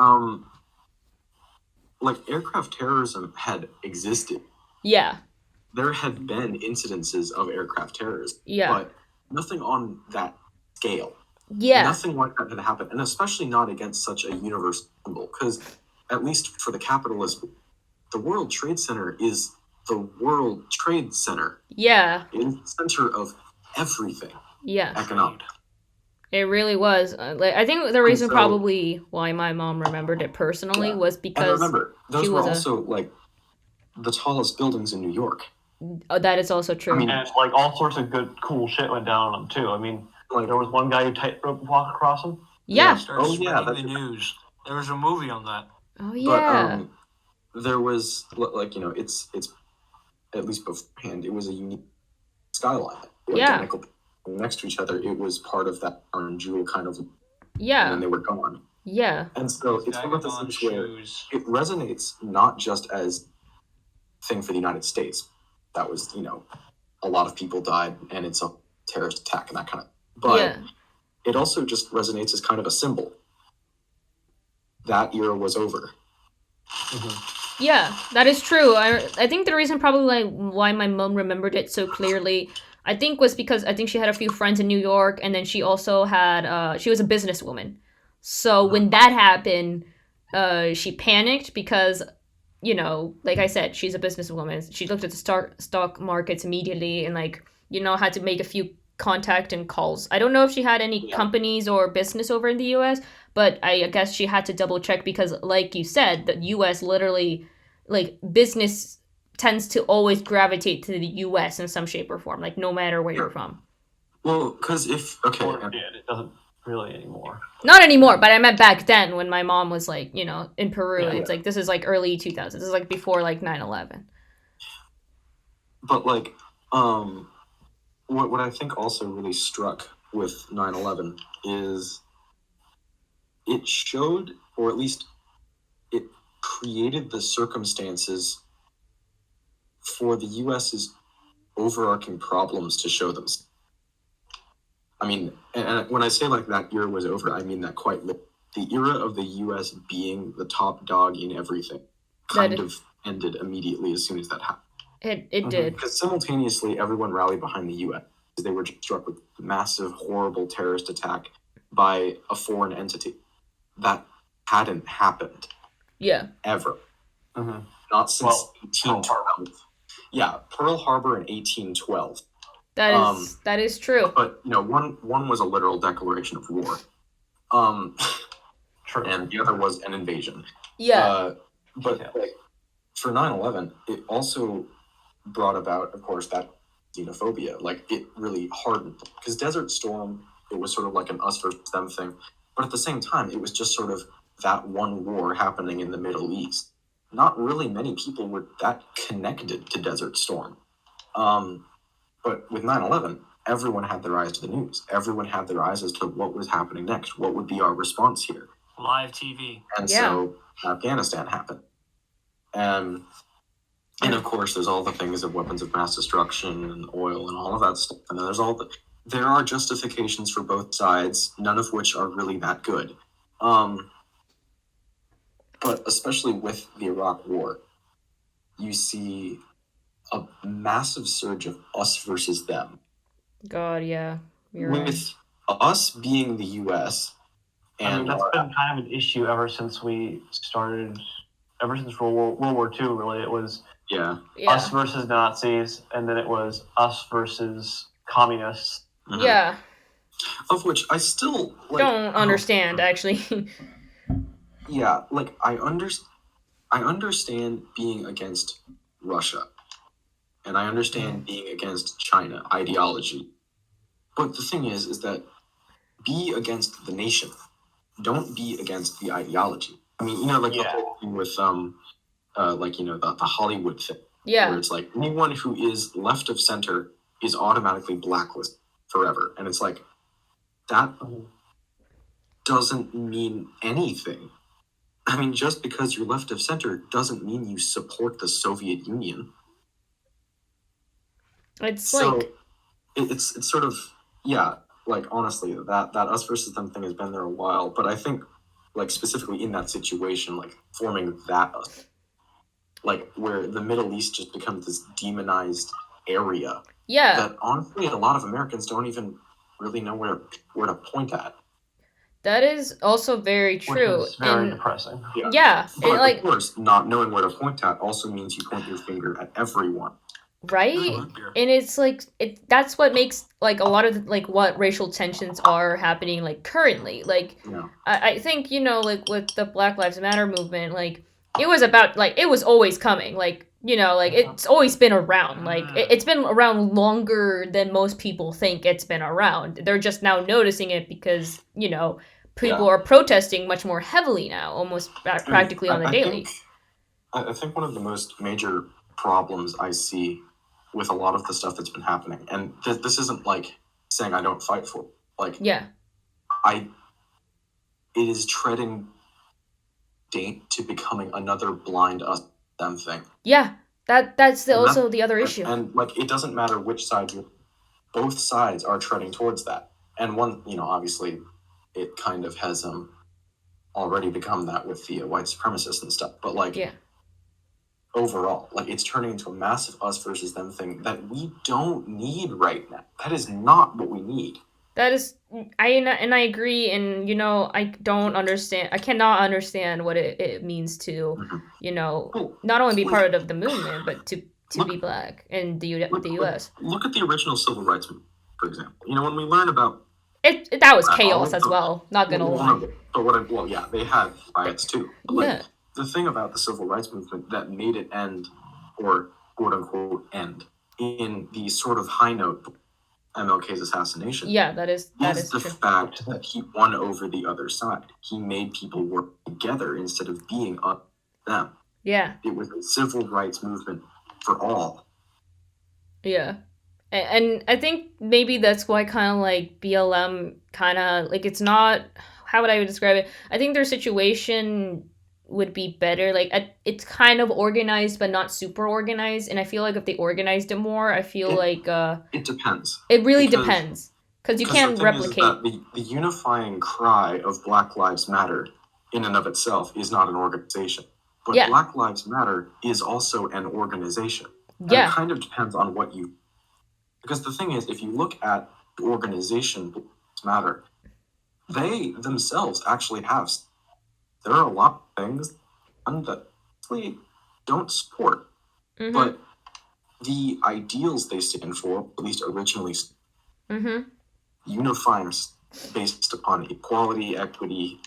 like aircraft terrorism had existed. Yeah. There had been incidences of aircraft terrorism. Yeah. But nothing on that scale. Yeah. Nothing like that had happened, and especially not against such a universal symbol. Because at least for the capitalists, the World Trade Center is the World Trade Center. Yeah. It is the center of everything Yeah. economic. It really was. I think the reason so- probably why my mom remembered it personally Yeah. was And because remember, those she were was also like the tallest buildings in New York. that is also true. I mean, And like all sorts of good, cool shit went down on them too. I mean, Like there was one guy who tightrope walked across them. yeah. Started Oh, yeah, spreading the news. There was a movie on that. Oh but yeah. there was like it's at least beforehand it was a unique skyline. Yeah. Identical next to each other. It was part of that crown jewel kind of, and Yeah. then they were gone. Yeah. And so it's one of those Vagabond things where shoes. it resonates not just as a thing for the United States. That was, a lot of people died and it's a terrorist attack and that kind of, but Yeah. it also just resonates as kind of a symbol. That era was over. Yeah, that is true. I think the reason probably why my mom remembered it so clearly, I think was because I think she had a few friends in New York, and then she also had she was a businesswoman. So when that happened, she panicked because, like I said, she's a businesswoman. She looked at the stock markets immediately and had to make a few contact and calls. I don't know if she had any companies or business over in the US, but I guess she had to double check because, like you said, the US literally, business tends to always gravitate to the US in some shape or form, no matter where you're from. Well, because Or it did. It doesn't really anymore. Not anymore, but I meant back then when my mom was in Peru. Yeah. It's this is early 2000s. This is before 9/11. but what I think also really struck with 9/11 is it showed, or at least it created the circumstances for the US's overarching problems to show themselves. I mean, and when I say that era was over, I mean that quite literally. The era of the US being the top dog in everything kind of ended immediately as soon as that happened. It did. Because simultaneously, everyone rallied behind the U.S. They were struck with a massive, horrible terrorist attack by a foreign entity. That hadn't happened Yeah. ever. Mm-hmm. Not since Well, 1812. Yeah, Pearl Harbor in 1812. That is true. But, one was a literal declaration of war. True. And the other was an invasion. Yeah. But for 9/11, it also brought about, of course, that xenophobia. It really hardened. Because Desert Storm, it was sort of like an us versus them thing. But at the same time, it was just sort of that one war happening in the Middle East. Not really many people were that connected to Desert Storm. But with 9/11, everyone had their eyes to the news. Everyone had their eyes as to what was happening next. What would be our response here? Live TV. And Yeah. so Afghanistan happened. And of course, there's all the things of weapons of mass destruction and oil and all of that stuff. And then there are justifications for both sides, none of which are really that good. But especially with the Iraq War, you see a massive surge of us versus them. God, yeah. You're With right. us being the U.S. and that's been kind of an issue ever since World War II, really. It was Yeah. us versus Nazis, and then it was us versus communists. Mhm. Yeah. Of which I still Don't understand, actually. Yeah, I understand being against Russia, and I understand being against China ideology. But the thing is that be against the nation. Don't be against the ideology. I mean, the whole thing with the Hollywood thing, Yeah. where it's anyone who is left of center is automatically blacklisted forever, and it's that doesn't mean anything. I mean, just because you're left of center doesn't mean you support the Soviet Union. It's So, it's sort of, yeah, like honestly, that us versus them thing has been there a while, but I think like specifically in that situation, like forming that us, like where the Middle East just becomes this demonized area Yeah, that honestly a lot of Americans don't even really know where to point at. that is also very Which true. is very And depressing. yeah, and But like, of course, not knowing where to point at also means you point your finger at everyone. right? And it's like that's what makes like a lot of like what racial tensions are happening like currently. Like Yeah. I think, like with the Black Lives Matter movement, like it was about like it was always coming. Like, like it's always been around. Like it's been around longer than most people think it's been around. They're just now noticing it because, people are protesting much more heavily now, almost practically on the daily. I think one of the most major problems I see with a lot of the stuff that's been happening, and this isn't like saying I don't fight for it. Like, Yeah. It is treading to becoming another blind us them thing. Yeah, that's also the other issue. And like, it doesn't matter which side both sides are treading towards that. And one, obviously, it kind of has already become that with the white supremacists and stuff. But like, yeah. Overall, like it's turning into a massive us versus them thing that we don't need right now. That is not what we need. That is, I agree, and I don't understand. I cannot understand what it means to, not only be part of the movement, but to be Black in the U.S. Look at the original civil rights movement, for example. When we learn about that was chaos as well. Not gonna lie. But they had riots too. But yeah. The thing about the civil rights movement that made it end, or quote unquote end, in the sort of high note MLK's assassination. Yeah, that is the true. fact that he won over the other side. He made people work together instead of being on them. Yeah. It was a civil rights movement for all. Yeah. And I think maybe that's why kind of like BLM kind of like it's not, how would I describe it? I think their situation would be better. Like it's kind of organized but not super organized, and I feel like if they organized it more, I feel like it depends. It really depends because you can't replicate. The unifying cry of Black Lives Matter in and of itself is not an organization, but Black Lives Matter is also an organization. And it kind of depends on what you. Because the thing is, if you look at the organization Black Lives Matter, they themselves actually have. There are a lot of things that they don't support, but the ideals they stand for, at least originally, unifying based upon equality, equity.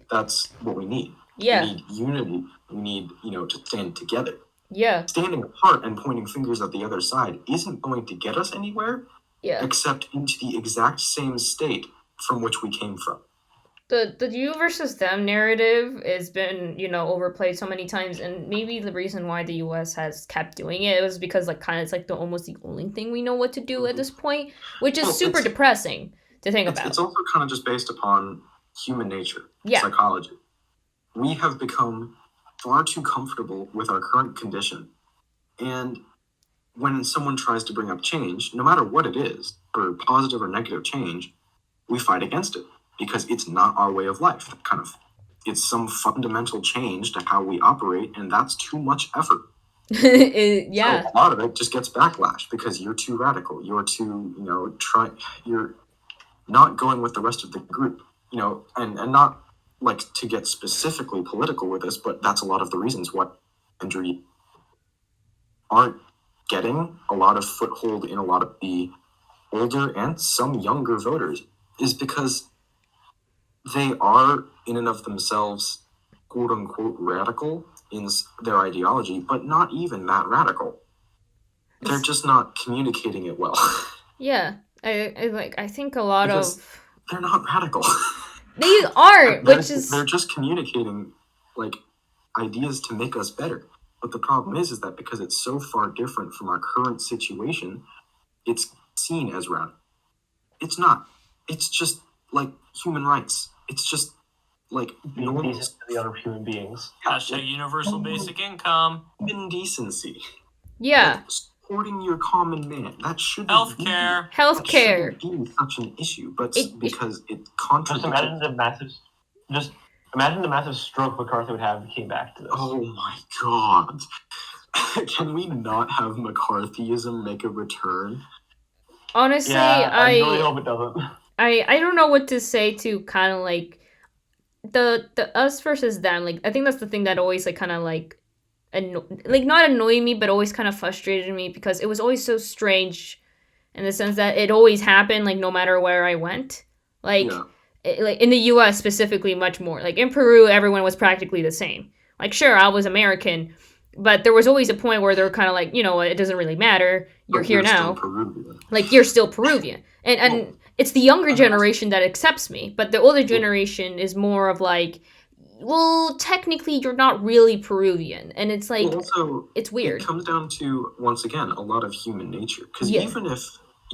That's what we need. Yeah. We need unity. We need, to stand together. Yeah. Standing apart and pointing fingers at the other side isn't going to get us anywhere. Yeah. Except into the exact same state from which we came from. The you versus them narrative has been, overplayed so many times, and maybe the reason why the US has kept doing it was because like kind of it's like almost the only thing we know what to do at this point, which is super depressing to think about. It's also kind of just based upon human nature, psychology. We have become far too comfortable with our current condition, and when someone tries to bring up change, no matter what it is, or positive or negative change, we fight against it. Because it's not our way of life. It's some fundamental change to how we operate, and that's too much effort. So a lot of it just gets backlash because you're too radical. You're too, you're not going with the rest of the group, and not like to get specifically political with this, but that's a lot of the reasons why Andrew aren't getting a lot of foothold in a lot of the older and some younger voters is because they are, in and of themselves, quote-unquote radical in their ideology, but not even that radical. They're just not communicating it well. Yeah, I think a lot because of... They're not radical. They aren't, which is... They're just communicating, like, ideas to make us better. But the problem is that because it's so far different from our current situation, it's seen as radical. It's not. It's just, like, human rights. It's just like normal to the other human beings. Hashtag universal basic income. Indecency. Yeah. Like, supporting your common man. That shouldn't Healthcare. Healthcare. be such an issue, but It- because it Just contradicts. imagine the massive stroke McCarthy would have if he came back to this. Oh my god! Can we not have McCarthyism make a return? Honestly, Yeah, I really hope it doesn't. I don't know what to say to kind of like the us versus them. Like I think that's the thing that always like kind of like not annoy me, but always kind of frustrated me because it was always so strange in the sense that it always happened like no matter where I went. Like Yeah. like in the U.S. specifically, much more. Like in Peru, everyone was practically the same. Like sure, I was American, but there was always a point where they were kind of like, you know, it doesn't really matter. You're But here still now. Peruvian. Like you're still Peruvian, and Well, it's the younger generation that accepts me, but the older generation is more of like, well, technically you're not really Peruvian, and it's like Well, also, it's weird. it comes down to, once again, a lot of human nature. Because Yeah. even if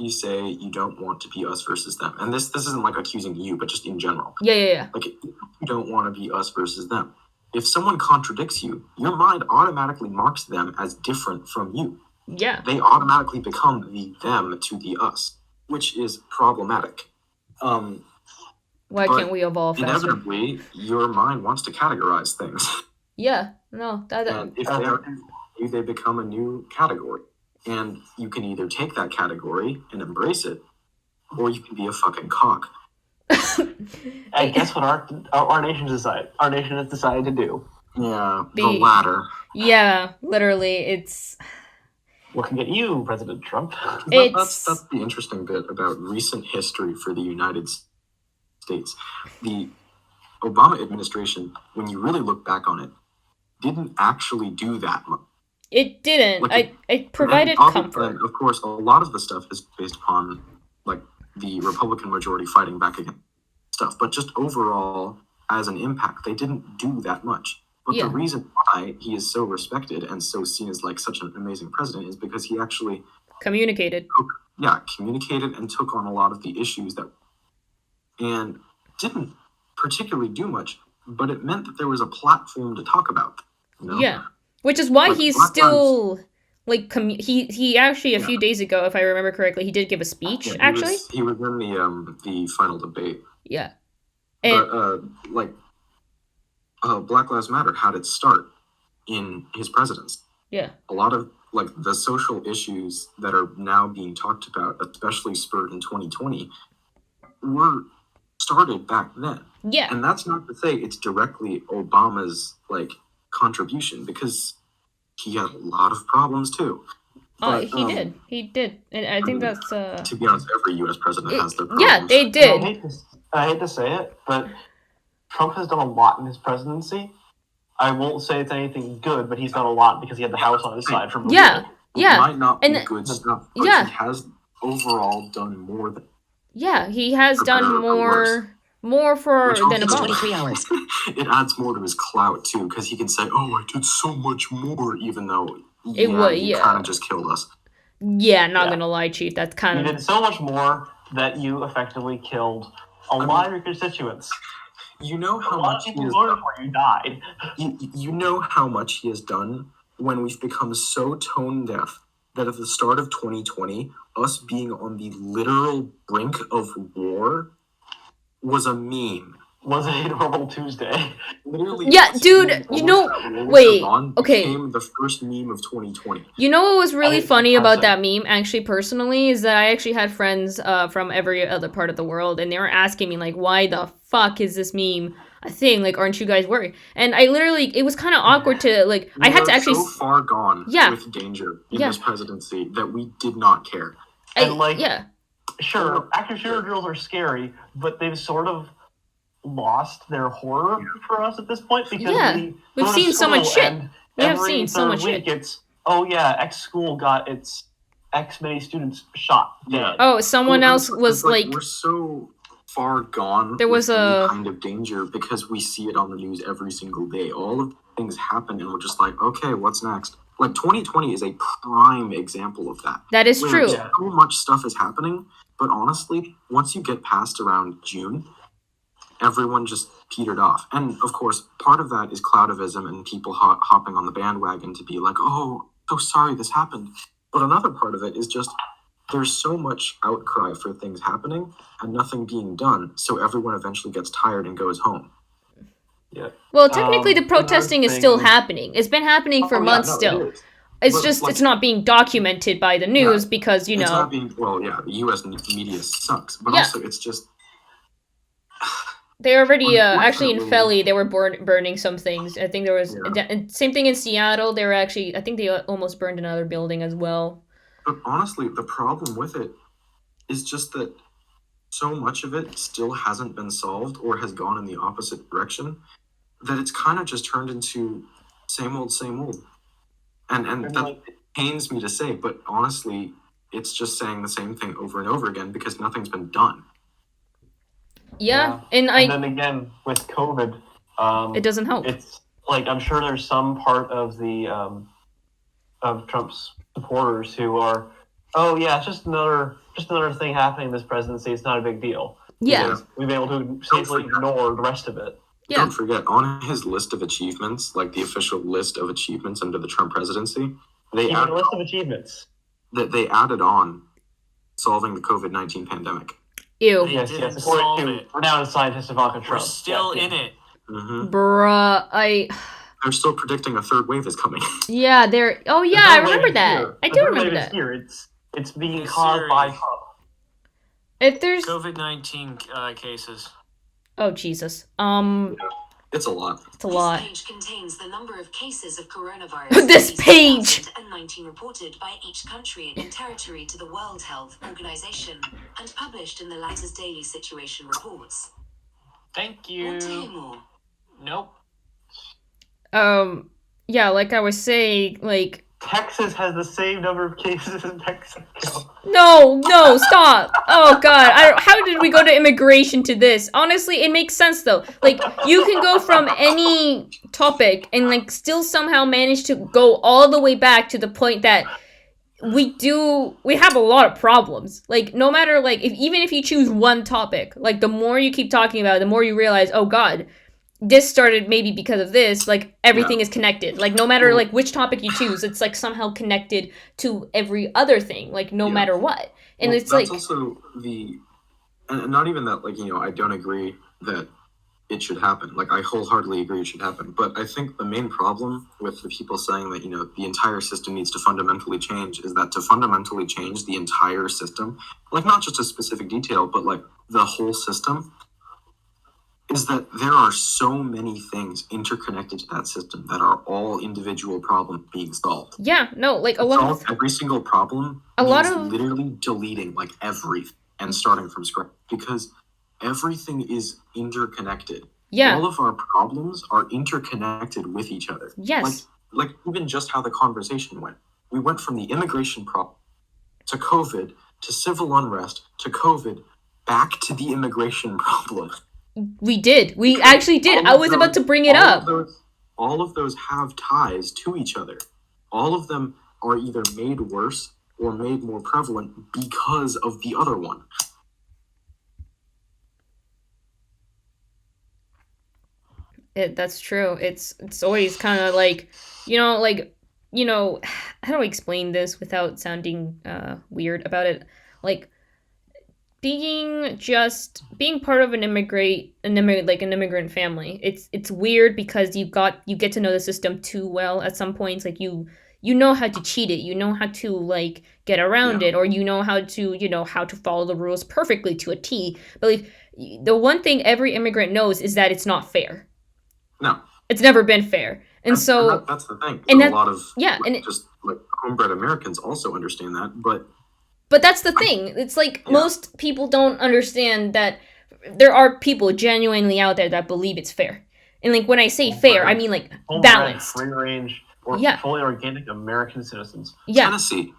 you say you don't want to be us versus them, and this isn't like accusing you, but just in general, Yeah. like if you don't want to be us versus them, if someone contradicts you, your mind automatically marks them as different from you. Yeah. They automatically become the them to the us, which is problematic. Why But can't we evolve faster? Inevitably, your mind wants to categorize things. Yeah. No. That. And if they are new, they become a new category. And you can either take that category and embrace it, or you can be a fucking cock. And guess what our nation decided? Our nation has decided to do. Yeah, the The- latter. Yeah. Literally, it's. What can get you, President Trump? It's- That's the interesting bit about recent history for the United States. The Obama administration, when you really look back on it, didn't actually do that much. It didn't. Like, It provided And comfort. of course, a lot of the stuff is based upon like the Republican majority fighting back against stuff. But just overall, as an impact, they didn't do that much. But Yeah. the reason why he is so respected and so seen as like such an amazing president is because he actually Communicated. communicated and took on a lot of the issues and didn't particularly do much, but it meant that there was a platform to talk about. You know? Yeah. Which is why Like, he's Black still like he actually a Yeah. few days ago, if I remember correctly, he did give a speech. Yeah, Actually, he was in the final debate. yeah. And But Black Lives Matter had its start in his presidency. yeah, A lot of like the social issues that are now being talked about, especially spurred in 2020, were started back then. yeah, And that's not to say it's directly Obama's like contribution, because he had a lot of problems too. But, he did, and I think that's To be honest, every U.S. president has their problems. yeah, they I did. hate to say it, but Trump has done a lot in his presidency. I won't say it's anything good, but he's done a lot because he had the House on his side from the Yeah. beginning. It Yeah, might not be and- good stuff, but yeah. he has overall done more than Yeah, he has For better done or for worse. more for Which than also- above. 23 hours. it adds more to his clout too, because he can say, "Oh, I did so much more," even though It would, you yeah. kind of just killed us. Yeah, not Yeah. gonna lie, Chief. That's kind You of did so much more that you effectively killed a lot of your constituents. You know A how lot of much he people has. voted for you died. You know how much he has done when we've become so tone deaf that at the start of 2020, us being on the literal brink of war was a meme. Was it a normal Tuesday? Literally, Yeah, us dude, being you almost know- at war with wait, Iran okay. became the first meme of 2020. You know what was really I- funny I'm about sorry. that meme, actually, personally, is that I actually had friends from every other part of the world, and they were asking me, like, why the fuck is this meme a thing? Like, aren't you guys worried? And I literally, it was kind of awkward to, like, I We had are to actually, so far gone Yeah. with danger in Yeah. this presidency that we did not care. And, like, yeah, Sure, active shooter drills are scary, but they've sort of lost their horror for us at this point because Yeah, we we've go to seen so much school shit. and We have every seen so third much week shit. It's, oh yeah, X school got its X many students shot dead. Oh, someone Well, else it's was like, we're so far gone. There was with any a- kind of danger because we see it on the news every single day. All of the things happen, and we're just like, okay, what's next? Like 2020 is a prime example of that. that is where true. Yeah. So much stuff is happening, but honestly, once you get past around June, everyone just petered off. And of course, part of that is cloudivism and people hopping on the bandwagon to be like, oh, so sorry this happened. But another part of it is just there's so much outcry for things happening and nothing being done, so everyone eventually gets tired and goes home. Yeah. Well, technically, the Another protesting is thing still is- happening. It's been happening for Oh, yeah, months no, still. it is. It's But, just like- it's not being documented by the news Yeah. because It's not being, well, yeah, the U.S. media sucks, but Yeah. also it's just, they already actually in Unfortunately- Philly they were burning some things. I think there was Yeah. and same thing in Seattle. They were actually I think they almost burned another building as well. but honestly, the problem with it is just that so much of it still hasn't been solved or has gone in the opposite direction that it's kind of just turned into same old, same old. And And, that like, pains me to say, but honestly, it's just saying the same thing over and over again because nothing's been done. Yeah, and and then again with COVID, it doesn't help. it's like I'm sure there's some part of the of Trump's supporters who are, oh yeah, it's just another thing happening in this presidency. It's not a big deal. Yeah, Because we've been able to safely ignore the rest of it. yeah, Don't forget, on his list of achievements, like the official list of achievements under the Trump presidency, they Even a added, list of achievements. they added on solving the COVID-19 pandemic. ew, They Yes, didn't yes. According solve to it. renowned scientist Ivanka We're Trump. still in it. Hmm. bruh. They're still predicting a third wave is coming. Yeah, they're. Oh yeah, I remember that. I do remember that. Here. It's being Hey, caused by Siri. Trump. If there's COVID-19 cases. oh Jesus, It's a lot. it's a lot. This page contains the number of cases of coronavirus. This disease page! 2019 reported by each country and territory to the World Health Organization and published in the latter's daily situation reports. Thank Want to hear you. more? Nope. Yeah, like I was saying, like Texas has the same number of cases as Mexico. no, stop. Oh God, how did we go to immigration to this? Honestly, it makes sense though. Like you can go from any topic and like still somehow manage to go all the way back to the point that we have a lot of problems. Like no matter like even if you choose one topic, like the more you keep talking about it, the more you realize, oh God, this started maybe because of this. Like everything is connected. Like no matter like which topic you choose, it's like somehow connected to every other thing. Like no Yeah. matter what, and Well, it's that's like also and not even that, like, I don't agree that it should happen. Like, I wholeheartedly agree it should happen. But I think the main problem with the people saying that, the entire system needs to fundamentally change is that to fundamentally change the entire system, like, not just a specific detail, but, like, the whole system, is that there are so many things interconnected to that system that are all individual problems being solved. yeah, no, like a To lot solve of every single problem A lot means of- literally deleting, like, everything and starting from scratch, because everything is interconnected. yeah, All of our problems are interconnected with each other. yes, Like even just how the conversation went. We went from the immigration problem to COVID to civil unrest to COVID back to the immigration problem. we did. We actually did. I All of was those- about to bring it up. All of those have ties to each other. All of them are either made worse or made more prevalent because of the other one. That's true. It's always kind of like, how do I explain this without sounding weird about it? Like being part of an immigrant family. It's weird because you get to know the system too well at some points. Like you know how to cheat it, you know how to like get around Yeah. it, or you know how to follow the rules perfectly to a T. But like the one thing every immigrant knows is that it's not fair. No. It's never been fair. And so that's the thing. and a that- lot of yeah, and it- just like homebred Americans also understand that, but But that's the thing. It's like Yeah. most people don't understand that there are people genuinely out there that believe it's fair. And like when I say fair, I mean like Homebred, balanced. free range, or Yeah. fully organic American citizens. Yeah. Tennessee.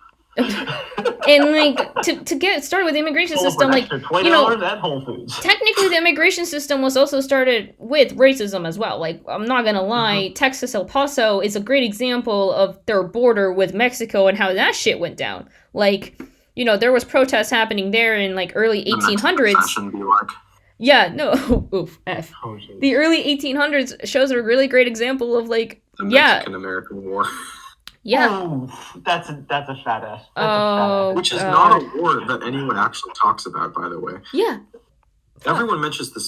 And like to get started with the immigration system, like $20 at Whole Foods. technically the immigration system was also started with racism as well. Like I'm not gonna lie, Texas El Paso is a great example of their border with Mexico and how that shit went down. Like, there was protests happening there in like early The Mexican 1800s. fashion be like, Yeah, no, oof, F. Oh, geez. The early 1800s shows a really great example of like, the yeah, Mexican American War. Yeah. Ooh, that's a fat ass. That's Oh, Which is God. not a war that anyone actually talks about, by the way. Yeah. Everyone mentions the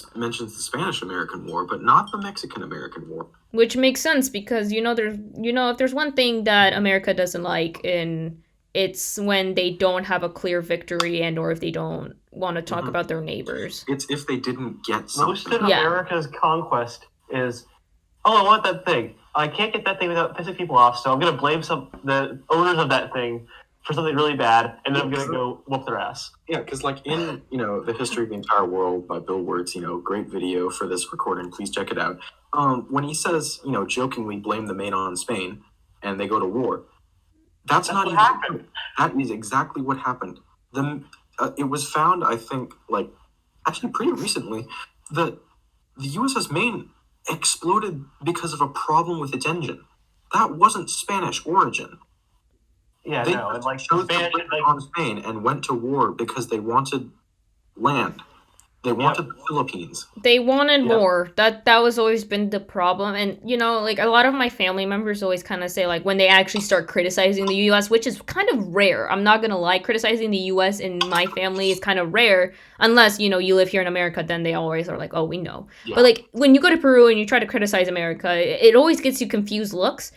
Spanish-American War, but not the Mexican-American War. Which makes sense because if there's one thing that America doesn't like, and it's when they don't have a clear victory and or if they don't want to talk Mhm. about their neighbors. It's if they didn't get Most something. of Yeah. America's conquest is, oh, I want that thing. I can't get that thing without pissing people off, so I'm gonna blame the owners of that thing for something really bad, and then I'm gonna go whoop their ass. Yeah, because like in The History of the Entire World by Bill Wirtz, great video for this recording. Please check it out. When he says, jokingly blame the Maine on Spain, and they go to war, that's not what even happened. That is exactly what happened. It was found, I think, actually pretty recently, that the USS Maine exploded because of a problem with its engine. That wasn't Spanish origin. Yeah, They no, and like chose to Spanish, blame like, on Spain and went to war because they wanted land. They wanted the Philippines. They wanted Yep. more. That was always been the problem. And like a lot of my family members always kind of say, like, when they actually start criticizing the US, which is kind of rare. I'm not gonna lie, criticizing the US in my family is kind of rare, unless you live here in America. Then they always are like, oh, we know. Yeah. But like when you go to Peru and you try to criticize America, it always gets you confused looks.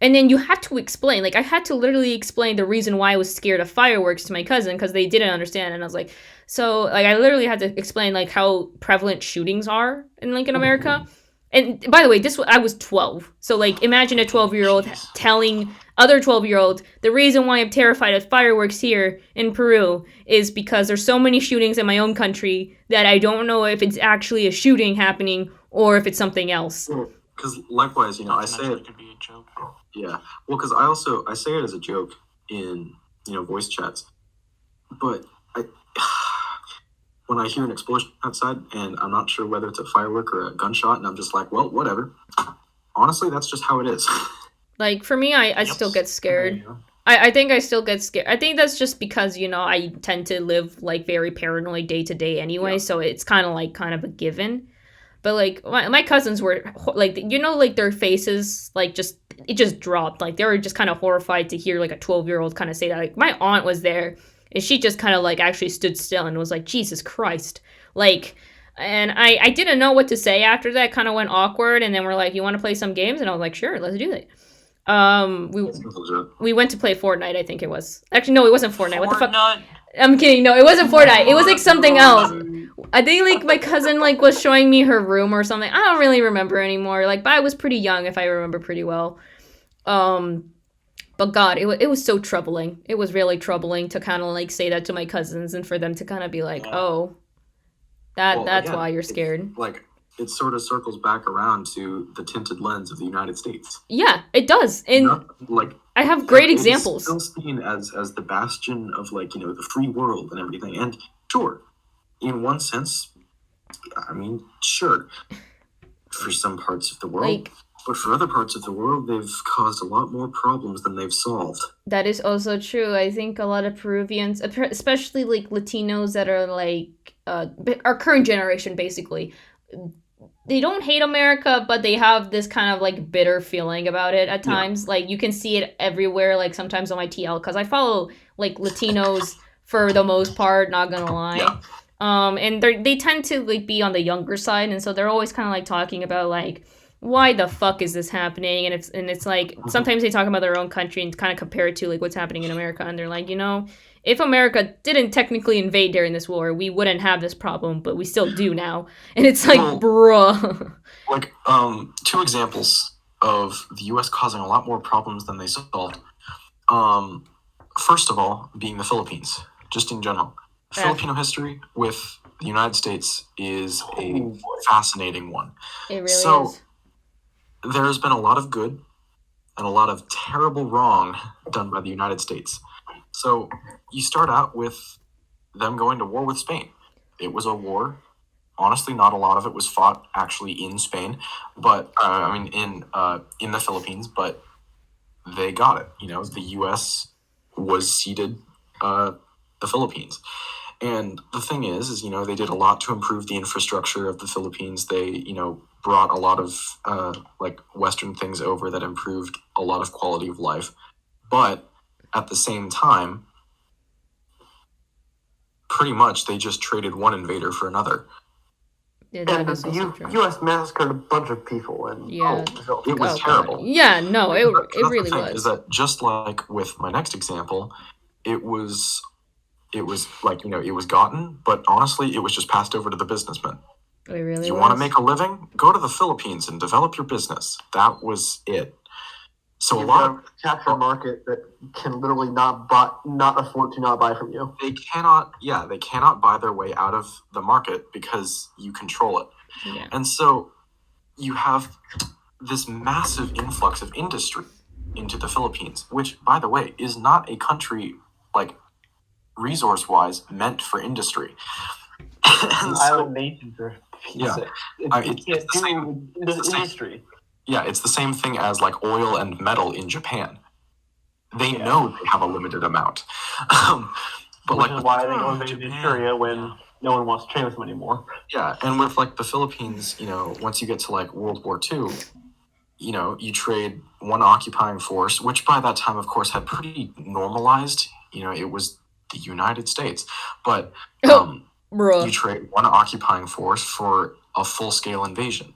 And then you have to explain. Like, I had to literally explain the reason why I was scared of fireworks to my cousin because they didn't understand. And I was like, so, like, I literally had to explain, like, how prevalent shootings are in America. And by the way, I was 12. So, like, imagine a 12-year-old Jeez. telling other 12-year-old the reason why I'm terrified of fireworks here in Peru is because there's so many shootings in my own country that I don't know if it's actually a shooting happening or if it's something else. Because likewise, I say Naturally it. could be a joke. Yeah. Well, because I say it as a joke in voice chats, but when I hear an explosion outside and I'm not sure whether it's a firework or a gunshot, and I'm just like, well, whatever. Honestly, that's just how it is. Like, for me, I Yep. still get scared. I think I still get scared. I think that's just because, I tend to live, like, very paranoid day to day anyway, Yeah. so it's kind of a given. But, like, my cousins were, like, like, their faces, like, it just dropped. Like, they were just kind of horrified to hear, like, a 12-year-old kind of say that. Like, my aunt was there, and she just kind of, like, actually stood still and was like, Jesus Christ. Like, and I didn't know what to say after that. Kind of went awkward, and then we're like, you want to play some games? And I was like, sure, let's do that. We went to play Fortnite, I think it was. Actually, no, it wasn't Fortnite. What the fuck? Fortnite. I'm kidding. No, it wasn't Fortnite. It was like something else. I think like my cousin like was showing me her room or something. I don't really remember anymore. Like, but I was pretty young if I remember pretty well. But God, it was so troubling. It was really troubling to kind of like say that to my cousins and for them to kind of be like, Yeah. "Oh, Well, that's again, why you're scared." Like, it sort of circles back around to the tinted lens of the United States. Yeah, it does. And Like, I have great it is examples. still seen as the bastion of like the free world and everything. And sure, in one sense, I mean, sure, for some parts of the world, Like, but for other parts of the world, they've caused a lot more problems than they've solved. that is also true. I think a lot of Peruvians, especially like Latinos that are like our current generation, basically, they don't hate America, but they have this kind of like bitter feeling about it at Yeah. times. Like you can see it everywhere. Like sometimes on my TL, because I follow like Latinos for the most part. Not gonna lie. Yeah. And they tend to like be on the younger side, and so they're always kind of like talking about like, why the fuck is this happening? And it's like sometimes they talk about their own country and kind of compare it to like what's happening in America, and they're like, if America didn't technically invade during this war, we wouldn't have this problem, but we still do now. And it's like, Well, bruh. Like, two examples of the U.S. causing a lot more problems than they solved. First of all, being the Philippines, just in general. Yeah. Filipino history with the United States is a Oh, boy. fascinating one. It really So- is. There's been a lot of good and a lot of terrible wrong done by the United States. So you start out with them going to war with Spain. It was a war. Honestly, not a lot of it was fought actually in Spain, but in the Philippines. But they got it. The U.S. was ceded the Philippines. And the thing is they did a lot to improve the infrastructure of the Philippines. They, brought a lot of like Western things over that improved a lot of quality of life. But at the same time, pretty much they just traded one invader for another. Yeah, that And is the also true. U.S. massacred a bunch of people. And Yeah. It was Oh, terrible. God. Yeah, no, it But that's really the thing, was. is that just like with my next example, it was like, it was gotten, but honestly, it was just passed over to the businessmen. It really You was. want to make a living? Go to the Philippines and develop your business. That was it. So You've a lot got a captured market that can literally not afford to not buy from you. they cannot buy their way out of the market because you control it. Yeah. And so you have this massive influx of industry into the Philippines, which, by the way, is not a country, like, resource-wise meant for industry. An island nation for Yeah. It's the same industry. Yeah, it's the same thing as like oil and metal in Japan. They know they have a limited amount. But Which like is why they go invade Manchuria when no one wants to trade with them anymore. Yeah, and with like the Philippines, once you get to like World War II, you trade one occupying force, which by that time, of course, had pretty normalized. It was the United States, but Bruh. you trade one occupying force for a full-scale invasion.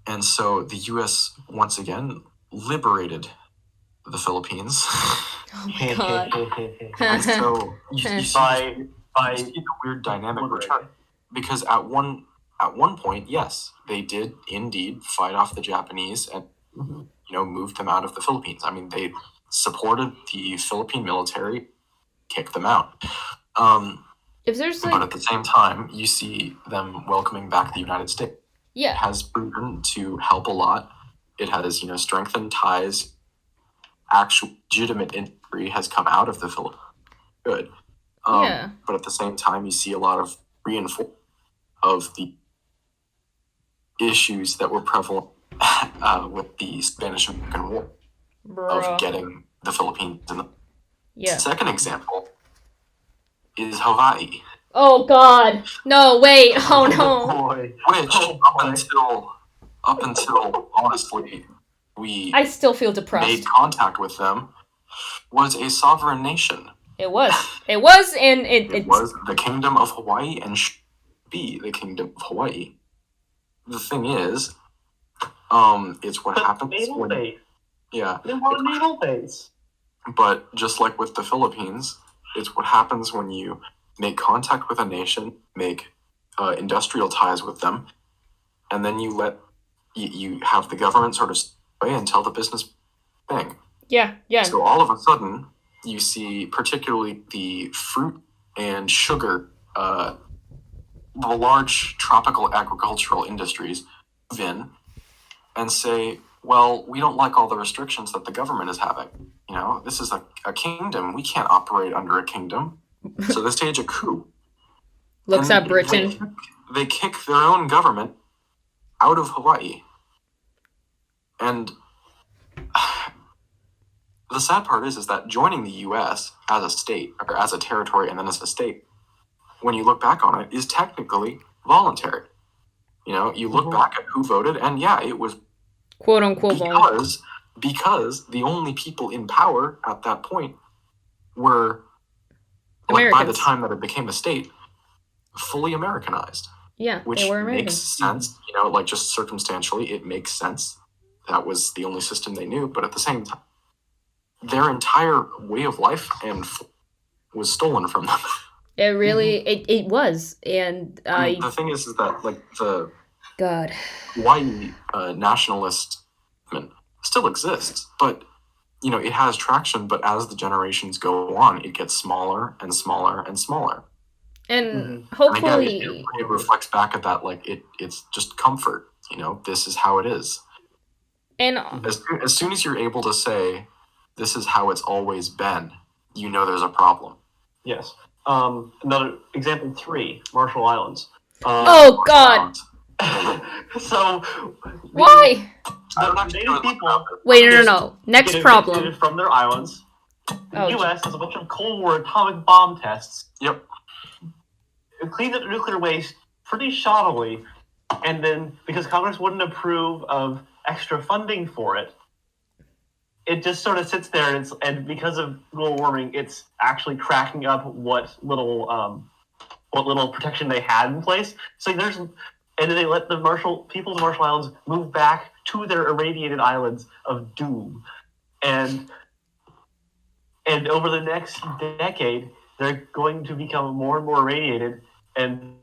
And so the U.S. once again liberated the Philippines. Oh my God. And so you see the weird dynamic return, because at one point, yes, they did indeed fight off the Japanese and moved them out of the Philippines. I mean, they supported the Philippine military, kicked them out. If there's But at the same time, you see them welcoming back the United States. Yeah. It has proven to help a lot. It has, strengthened ties. Actual legitimate industry has come out of the Philippines. Good. But at the same time, you see a lot of reinforcement of the issues that were prevalent with the Spanish-American War of getting the Philippines in the second example is Hawaii. Oh God! No, wait! Oh no! Which up until honestly, I still feel depressed. Made contact with them, was a sovereign nation. It was, and it was the Kingdom of Hawaii and should be the Kingdom of Hawaii. The thing is, it's what happens when base. Yeah, they want a naval base. But just like with the Philippines, it's what happens when you make contact with a nation, make industrial ties with them, and then you have the government sort of away and tell the business thing. Yeah. So all of a sudden, you see particularly the fruit and sugar, the large tropical agricultural industries move in and say, well, we don't like all the restrictions that the government is having. This is a kingdom. We can't operate under a kingdom. So they stage a coup. Looks at Britain. They kick their own government out of Hawaii. And the sad part is that joining the U.S. as a state, or as a territory and then as a state, when you look back on it, is technically voluntary. You look back at who voted, and yeah, it was quote unquote because the only people in power at that point were, Americans. By the time that it became a state, fully Americanized. Yeah, which they were American. Makes sense. Just circumstantially, it makes sense. That was the only system they knew, but at the same time, their entire way of life and was stolen from them. It really, it was, and the thing is that the God Hawaii nationalist movement still exists, but it has traction. But as the generations go on, it gets smaller and smaller and smaller. And hopefully, and again, it reflects back at that. It's just comfort. This is how it is. And as soon as you're able to say, this is how it's always been, there's a problem. Yes. Another example 3, Marshall Islands. Oh God! So why? The native people. Wait, no. Next problem. From their islands. The U.S. has a bunch of Cold War atomic bomb tests. Yep. It cleaned up nuclear waste pretty shoddily, and then because Congress wouldn't approve of extra funding for it, it just sort of sits there, and because of global warming, it's actually cracking up what little protection they had in place. So and then they let the people of the Marshall Islands move back to their irradiated islands of doom, and over the next decade, they're going to become more and more irradiated, and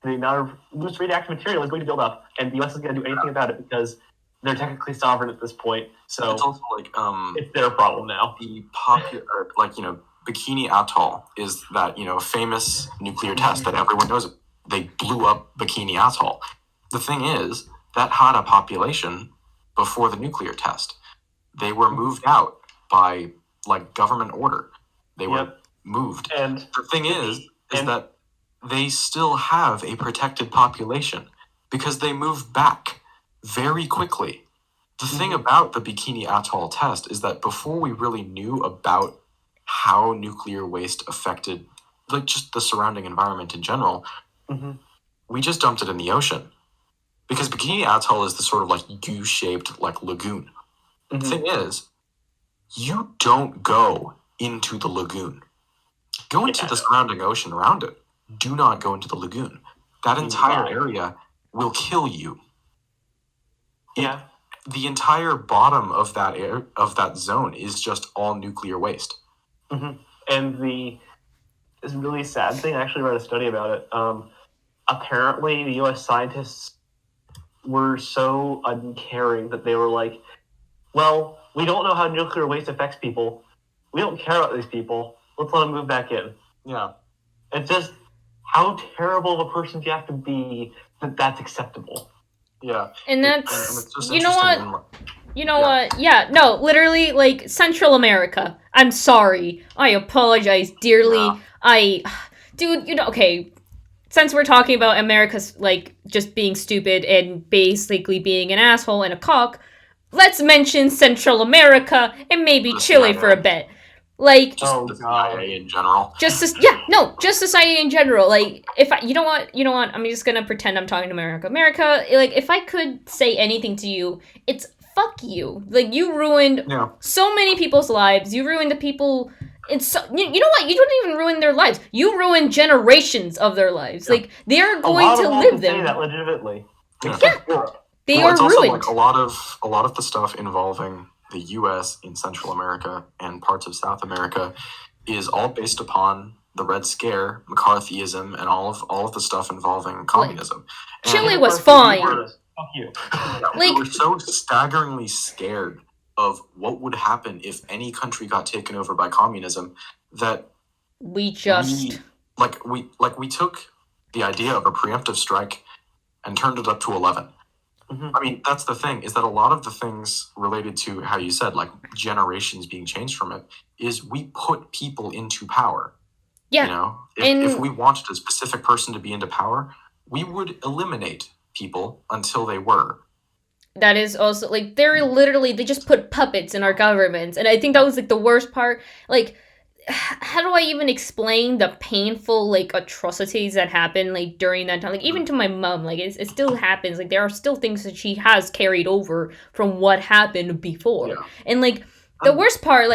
the amount of loose radioactive material is going to build up, and the U.S. is going to do anything about it because they're technically sovereign at this point. So it's also like it's their problem now. The popular, Bikini Atoll is that famous nuclear test that everyone knows. They blew up Bikini Atoll. The thing is that had a population before the nuclear test. They were moved out by government order. They were moved. And the thing is that they still have a protected population because they moved back very quickly. The thing about the Bikini Atoll test is that before we really knew about how nuclear waste affected just the surrounding environment in general, we just dumped it in the ocean. Because Bikini Atoll is the sort of U-shaped lagoon. The thing is, you don't go into the lagoon. Go into the surrounding ocean around it. Do not go into the lagoon. That entire area will kill you. Yeah. The entire bottom of that zone is just all nuclear waste. And this really sad thing, I actually read a study about it. Apparently, the U.S. scientists were so uncaring that they were like, well, we don't know how nuclear waste affects people. We don't care about these people. Let's let them move back in. Yeah. It's just, how terrible of a person do you have to be that that's acceptable? Yeah. And that's, it's just you know what? what? Yeah, no, literally, Central America. I'm sorry. I apologize dearly. Yeah. Dude, okay, since we're talking about America's, just being stupid and basically being an asshole and a cock, let's mention Central America and maybe Chile for a bit. The CIA in general. Just society in general. You know what? I'm just gonna pretend I'm talking to America. America, if I could say anything to you, it's fuck you. You ruined so many people's lives. You ruined the people. It's you know what? You don't even ruin their lives. You ruin generations of their lives. They're going to live there. Say that legitimately. Yeah. They are it's ruined. Also, a lot of the stuff involving the U.S. in Central America and parts of South America is all based upon the Red Scare, McCarthyism, and all of the stuff involving communism. Chile was fine. Fuck you. We were so staggeringly scared of what would happen if any country got taken over by communism that we took the idea of a preemptive strike and turned it up to 11. I mean, that's the thing, is that a lot of the things related to how you said, generations being changed from it, is we put people into power. Yeah. If we wanted a specific person to be into power, we would eliminate people until they were. That is also, they just put puppets in our governments. And I think that was, the worst part. How do I even explain the painful, atrocities that happen, during that time? Even to my mom, it still happens. There are still things that she has carried over from what happened before. Yeah. And, the worst part,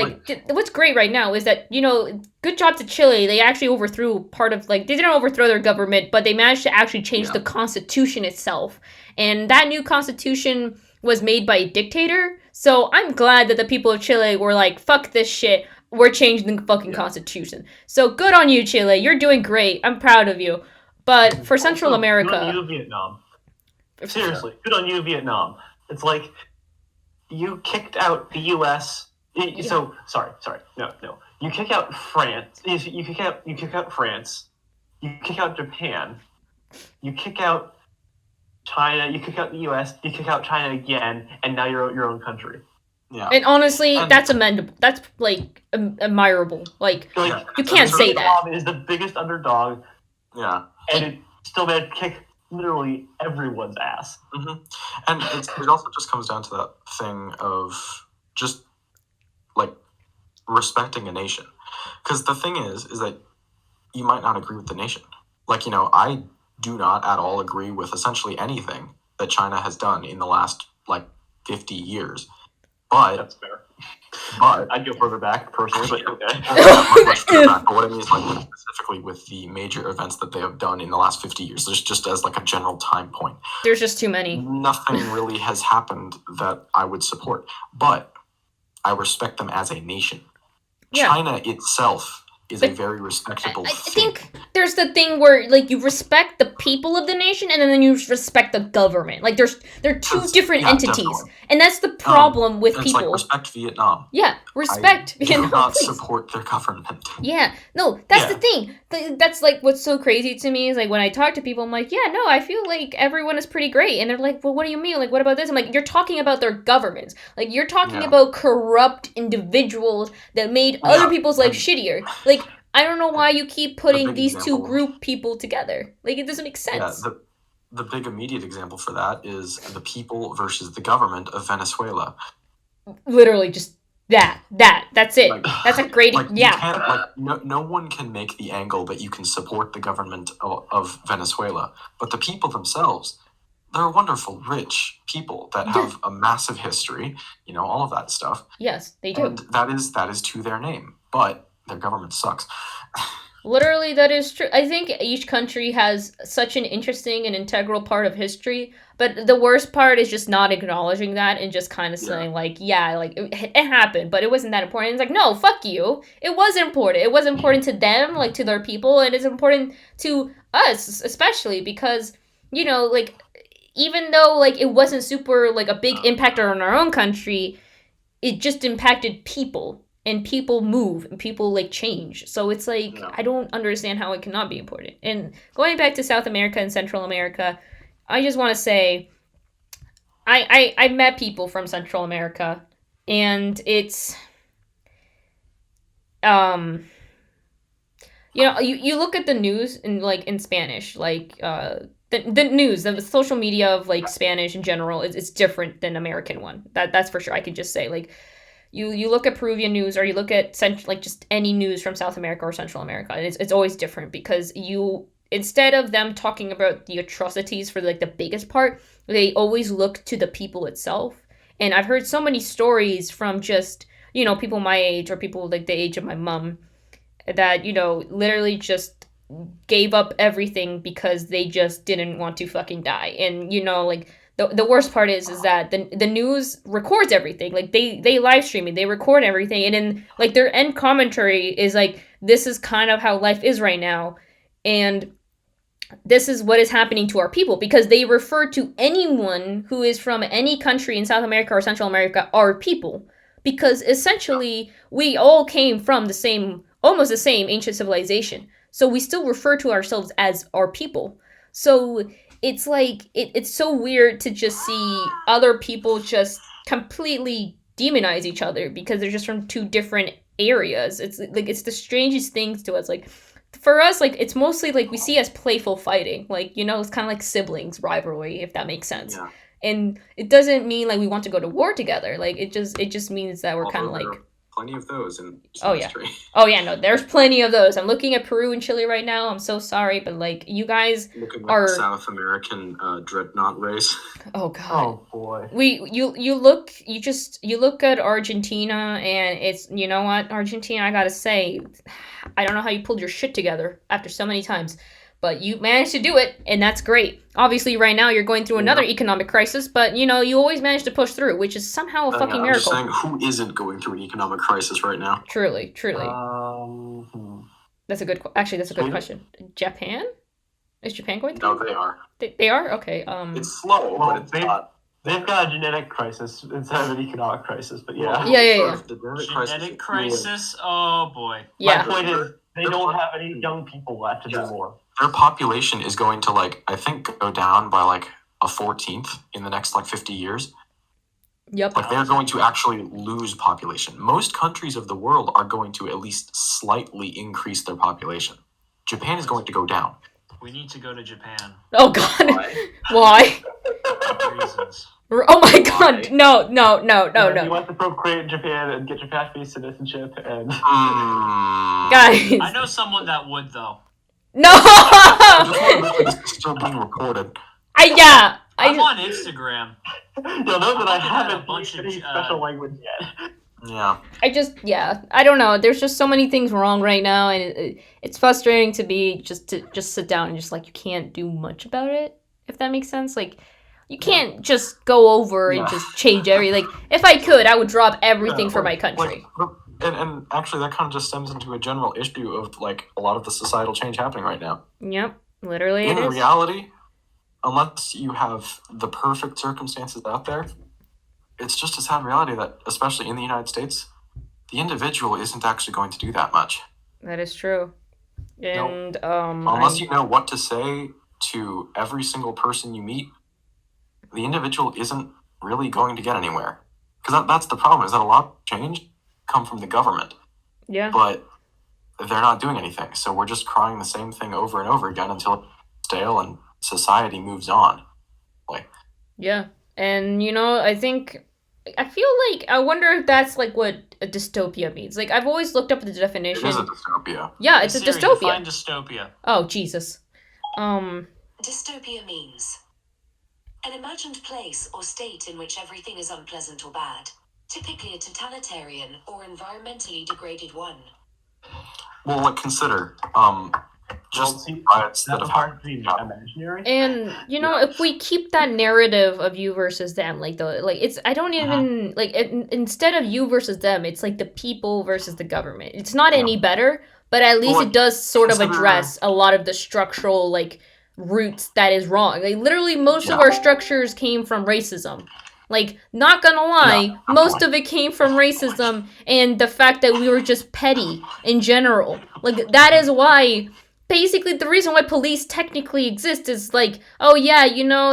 what's great right now is that, good job to Chile. They actually overthrew part of, they didn't overthrow their government, but they managed to actually change the constitution itself. And that new constitution was made by a dictator. So I'm glad that the people of Chile were like, fuck this shit. We're changing the fucking constitution. So good on you, Chile. You're doing great. I'm proud of you. But for Central America... Good on you, Vietnam. Seriously, good on you, Vietnam. It's you kicked out the U.S. So, sorry. No. You kick out France. You kick out France. You kick out Japan. You kick out China. You kick out the U.S. You kick out China again, and now you're your own country. Yeah. And honestly, that's amendable. That's admirable. You can't say that. Vietnam is the biggest underdog. Yeah. And it still managed to kick literally everyone's ass. Mm-hmm. And it also just comes down to that thing of just respecting a nation. Because the thing is that you might not agree with the nation. I do not at all agree with essentially anything that China has done in the last 50 years. But that's fair. But I'd go further back personally, but okay. much further back, but what I mean is like specifically with the major events that they have done in the last 50 years, there's just as like a general time point. There's just too many. Nothing really has happened that I would support, but I respect them as a nation. Yeah. China itself is a very respectable I thing. think there's the thing where like you respect the people of the nation and then you respect the government. Like they're two different entities, definitely. And that's the problem with It's people. like respect Vietnam. Yeah, respect I Vietnam. do not please. support their government. Yeah, no, that's Yeah. the thing. That's like what's so crazy to me is like when I talk to people, I'm like, yeah, no, I feel like everyone is pretty great, and they're like, well, what do you mean? Like, what about this? I'm like, you're talking about their governments. Like, you're talking Yeah. about corrupt individuals that made other Yeah. people's life shittier. Like, I don't know why you keep putting big these two example- group people together. Like, it doesn't make Yeah, sense. the big immediate example for that is the people versus the government of Venezuela. Literally, just that's it. Like- That's a great Like, you yeah. can't, like, no one can make the angle that you can support the government of Venezuela, but the people themselves, they're wonderful, rich people that have a massive history, all of that stuff. Yes, they do. And that is to their name, but their government sucks. Literally, that is true. I think each country has such an interesting and integral part of history, but the worst part is just not acknowledging that and just kind of saying, like, yeah, like, it happened, but it wasn't that important. It's like, no, fuck you. It was important. It was important to them, like, to their people, and it's important to us, especially because, like, even though, like, it wasn't super, like, a big impact on our own country, it just impacted people. And people move, and people, like, change. So it's like, I don't understand how it cannot be important. And going back to South America and Central America, I just want to say, I met people from Central America, and it's, you look at the news in Spanish, like, the news, the social media of, like, Spanish in general, it's different than American one. That's for sure. I could just say, like, You look at Peruvian news or you look at just any news from South America or Central America, and it's always different because instead of them talking about the atrocities for like the biggest part, they always look to the people itself. And I've heard so many stories from just, people my age or people like the age of my mom that, literally just gave up everything because they just didn't want to fucking die. And, like, the worst part is that the news records everything. Like, they live stream it, they record everything, and then, like, their end commentary is like, this is kind of how life is right now, and this is what is happening to our people, because they refer to anyone who is from any country in South America or Central America, our people, because essentially we all came from almost the same ancient civilization, so we still refer to ourselves as our people. So it's like, it's so weird to just see other people just completely demonize each other because they're just from two different areas. It's like, it's the strangest things to us. Like, for us, like, it's mostly like we see as playful fighting. Like, it's kind of like siblings rivalry, if that makes sense. Yeah. And it doesn't mean like we want to go to war together. Like, it just means that we're kind of like, plenty of those in history. Oh yeah, no, there's plenty of those. I'm looking at Peru and Chile right now. I'm so sorry, but like, you guys are South American dreadnought race. Oh god. Oh boy. You look at Argentina, and it's, you know what, Argentina, I gotta say, I don't know how you pulled your shit together after so many times, but you managed to do it, and that's great. Obviously, right now you're going through another economic crisis, but you always manage to push through, which is somehow a fucking miracle. I'm just saying, who isn't going through an economic crisis right now? Truly. That's a good. Actually, that's a good question. Japan? Is Japan going through? No, they are. They are? Okay. It's slow, but it's not. They've got a genetic crisis instead of an economic crisis, but yeah. Yeah. The genetic crisis? Oh boy. Yeah. My point is, they don't have any young people left to do more. Their population is going to, like, I think, go down by like a 14th in the next like 50 years. Yep. Like, they're going to actually lose population. Most countries of the world are going to at least slightly increase their population. Japan is going to go down. We need to go to Japan. Oh god. Why? Reasons. Oh my god. No. You want to procreate in Japan and get Japanese citizenship and Guys. I know someone that would, though. No. This is still being recorded. I'm on Instagram. You'll know that I haven't a bunch of any special language yet. Yeah. I don't know. There's just so many things wrong right now, and it's frustrating to just sit down and just like you can't do much about it, if that makes sense. Like you can't just go over and just change everything. Like if I could, I would drop everything for my country. And actually, that kind of just stems into a general issue of like a lot of the societal change happening right now. Yep, literally. In reality, unless you have the perfect circumstances out there, it's just a sad reality that, especially in the United States, the individual isn't actually going to do that much. That is true. And unless you know what to say to every single person you meet, the individual isn't really going to get anywhere. Because that's the problem, is that a lot of change come from the government. Yeah. But they're not doing anything. So we're just crying the same thing over and over again until it's stale and society moves on. Yeah. And, I feel like, I wonder if that's, like, what a dystopia means. Like, I've always looked up the definition. It is a dystopia. Yeah, it's Siri, a dystopia. Define dystopia. Oh, Jesus. Dystopia means an imagined place or state in which everything is unpleasant or bad, typically a totalitarian or environmentally degraded one. Well, consider, just riots that have happened. Imaginary. And if we keep that narrative of you versus them, I don't even instead of you versus them, it's like the people versus the government. It's not any better, but at least it does sort of address a lot of the structural roots that is wrong. Like literally, most of our structures came from racism. Like, not gonna lie, most of it came from racism and the fact that we were just petty in general. Like, that is why, basically, the reason why police technically exist is like, oh yeah,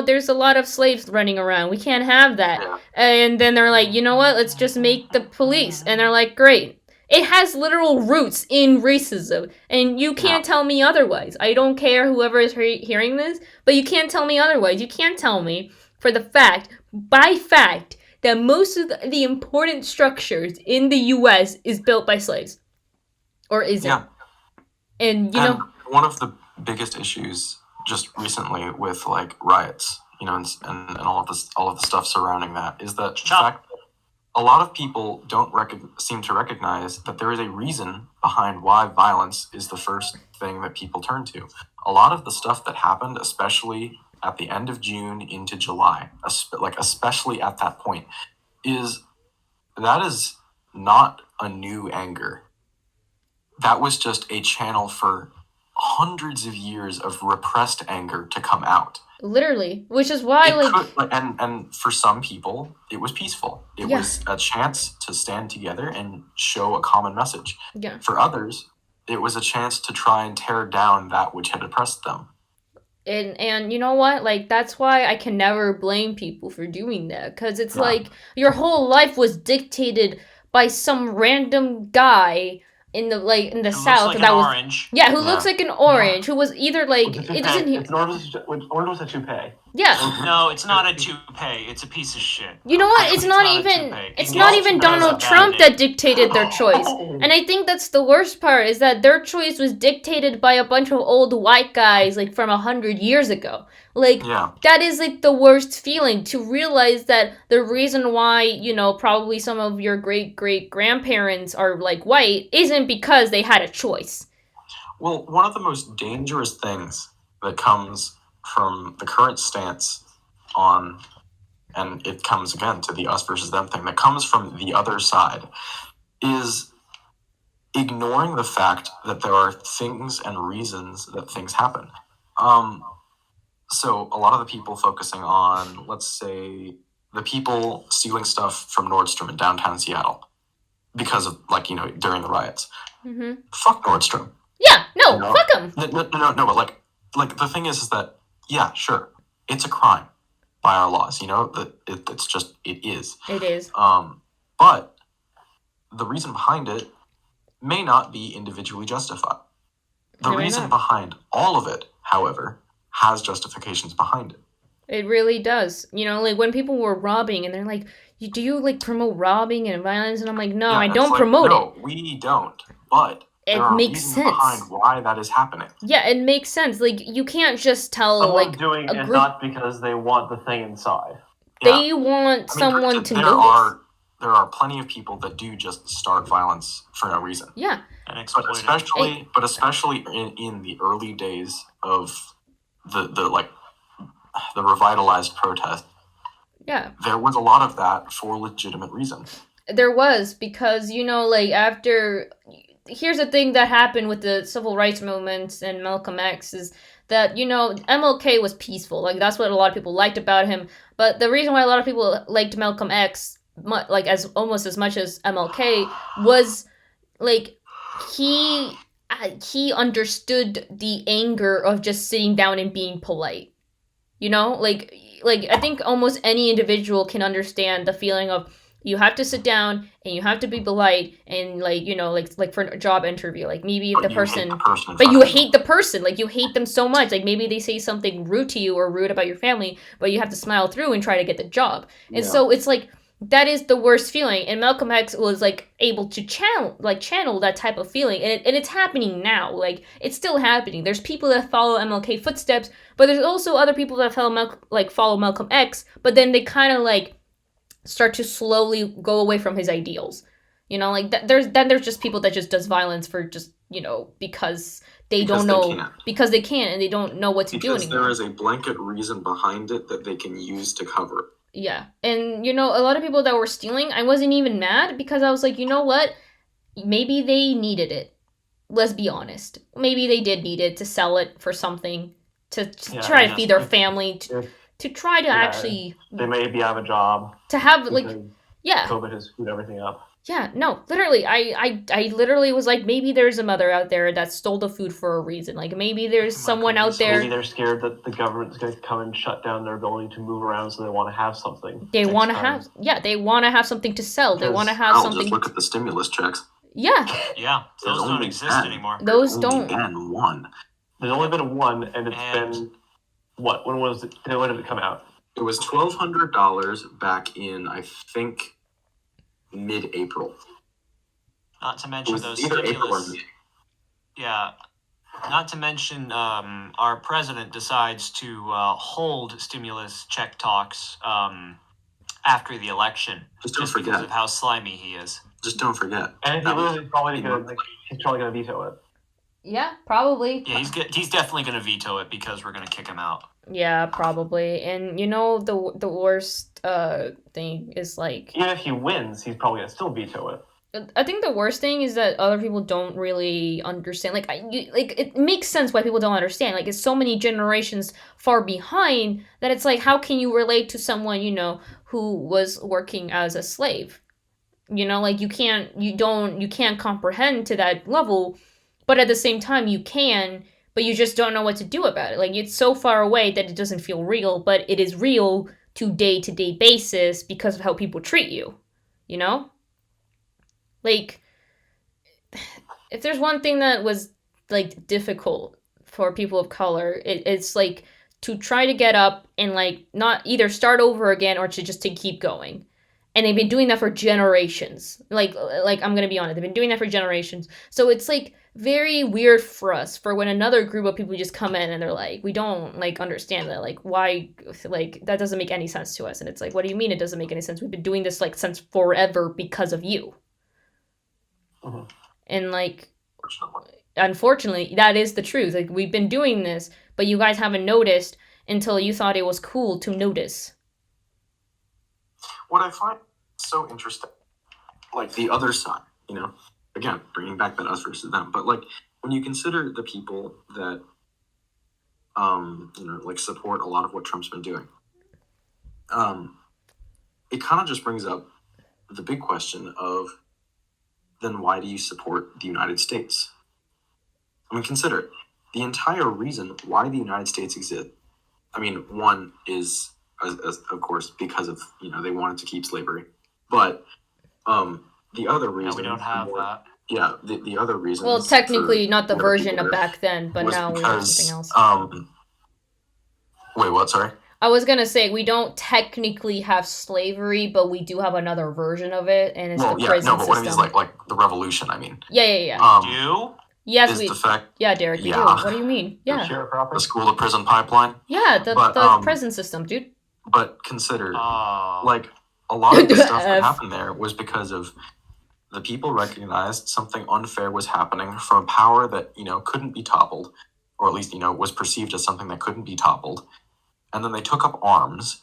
there's a lot of slaves running around. We can't have that. Yeah. And then they're like, you know what, let's just make the police. And they're like, great. It has literal roots in racism, and you can't tell me otherwise. I don't care whoever is hearing this, but you can't tell me otherwise. You can't tell me by fact, that most of the important structures in the U.S. is built by slaves. Or is it? And, one of the biggest issues just recently with, riots, and all of the stuff surrounding that is that the fact that a lot of people don't seem to recognize that there is a reason behind why violence is the first thing that people turn to. A lot of the stuff that happened, especially at the end of June into July, especially at that point, is not a new anger. That was just a channel for hundreds of years of repressed anger to come out. Literally, which is why, and for some people, it was peaceful. It was a chance to stand together and show a common message. Yeah. For others, it was a chance to try and tear down that which had oppressed them. And you know what? That's why I can never blame people for doing that. Because it's like, your whole life was dictated by some random guy in the South looks like an orange. Yeah, who looks like an orange, who was either It's an orange with a toupee. Yeah. No, it's not a toupee. It's a piece of shit. You know what? It's not even Donald Trump that dictated their choice. And I think that's the worst part, is that their choice was dictated by a bunch of old white guys from 100 years ago. That is the worst feeling, to realize that the reason why, probably some of your great-great-grandparents are white isn't because they had a choice. Well, one of the most dangerous things that comes from the current stance on, and it comes again to the us versus them thing, that comes from the other side, is ignoring the fact that there are things and reasons that things happen. So a lot of the people focusing on, let's say, the people stealing stuff from Nordstrom in downtown Seattle because of, during the riots. Mm-hmm. Fuck Nordstrom. Yeah, no, fuck them. No, but the thing is that, yeah, sure, it's a crime by our laws, it's just, it is. It is. But the reason behind it may not be individually justified. The reason behind all of it, however, has justifications behind it. It really does. When people were robbing and they're like, do you promote robbing and violence? And I'm like, no, I don't promote it. No, we don't. But it makes sense behind why that is happening. Yeah, it makes sense. You can't just tell someone doing it not because they want the thing inside. They want someone to notice. there are plenty of people that do just start violence for no reason. Yeah. And But exploit it. especially in the early days of the revitalized protest, Yeah. there was a lot of that for legitimate reasons. There was, because, you know, like, after... Here's the thing that happened with the civil rights movement and Malcolm X is that, you know, MLK was peaceful. Like, that's what a lot of people liked about him. But the reason why a lot of people liked Malcolm X, like, as almost as much as MLK, was, like, he understood the anger of just sitting down and being polite. You know? Like I think almost any individual can understand the feeling of, you have to sit down and you have to be polite and, like, you know, like for a job interview, like, maybe if But the you hate person, the person in but front you of you. hate the person, like, you hate them so much, like, maybe they say something rude to you or rude about your family, but you have to smile through and try to get the job. And Yeah. so it's like, that is the worst feeling, and Malcolm X was, like, able to channel that type of feeling, and it's happening now. Like, it's still happening. There's people that follow MLK footsteps, but there's also other people that follow Malcolm X, but then they kind of, like, start to slowly go away from his ideals. You know, like, there's just people that just does violence for just, you know, because they don't know, because they can't, and they don't know what to do Because anymore. there is a blanket reason behind it that they can use to cover it. Yeah. And, you know, a lot of people that were stealing, I wasn't even mad, because I was like, you know what? Maybe they needed it. Let's be honest. Maybe they did need it to sell it for something, to try to feed their family, to try to actually... They may be out of a job. To have, like... because Yeah. COVID has screwed everything up. Yeah, no, literally, I literally was like, maybe there's a mother out there that stole the food for a reason. Like, maybe there's someone out there... Maybe they're scared that the government's going to come and shut down their ability to move around, so they want to have something. They want to next time. have... Yeah, they want to have something to sell. They want to have Hell, something... just look at the stimulus checks. Yeah. Yeah, those There's don't only exist 10. anymore. Those Only don't... been one. There's only been one, and it's And- been... What? When was it? When did it come out? It was $1,200 back in, I think, mid-April. Not to It mention was those either April or stimulus. May. Yeah. Not to mention, our president decides to hold stimulus check talks after the election, Just don't because forget. of how slimy he is. Just don't forget. And if he That was- loses, he's probably going to veto it. Yeah, probably. Yeah, he's definitely going to veto it because we're going to kick him out. Yeah, probably. And, you know, the worst thing is, like... Even if he wins, he's probably going to still veto it. I think the worst thing is that other people don't really understand. Like, it makes sense why people don't understand. Like, it's so many generations far behind that it's like, how can you relate to someone, you know, who was working as a slave? You know, like, you can't comprehend to that level, but at the same time you can, but you just don't know what to do about it. Like, it's so far away that it doesn't feel real, but it is real to day-to-day basis because of how people treat you, you know? Like, if there's one thing that was, like, difficult for people of color, it's, like, to try to get up and, like, not either start over again or to keep going. And they've been doing that for generations. Like I'm gonna be honest, they've been doing that for generations. So it's, like, very weird for us, for when another group of people just come in and they're like, we don't, like, understand that, like, why, like, that doesn't make any sense to us. And it's like, what do you mean it doesn't make any sense? We've been doing this, like, since forever because of you. Mhm. And, like, unfortunately, that is the truth. Like, we've been doing this, but you guys haven't noticed until you thought it was cool to notice. What I find so interesting, like the other side, you know, again, bringing back that us versus them, but like when you consider the people that, you know, like support a lot of what Trump's been doing, it kind of just brings up the big question of, then why do you support the United States? I mean, consider it. The entire reason why the United States exists, I mean, one is, as of course, because of, you know, they wanted to keep slavery. But the other reason... Yeah, we don't have that. Yeah, the other reason... Well, technically not the for version of people back then, but was now we have because, something else. Wait, what? Sorry? I was gonna say, we don't technically have slavery, but we do have another version of it, and it's the prison no, but what I mean is system. like the revolution, I mean. Yeah. You? Yes, is we... the fact... Yeah, Derek, we do. Yeah. What do you mean? The Yeah. sharecropping? The school-to-prison pipeline. Yeah, the But, prison system, dude. But consider, Oh. like, a lot of the stuff that happened there was because of the people recognized something unfair was happening from a power that, couldn't be toppled, or at least, was perceived as something that couldn't be toppled. And then they took up arms,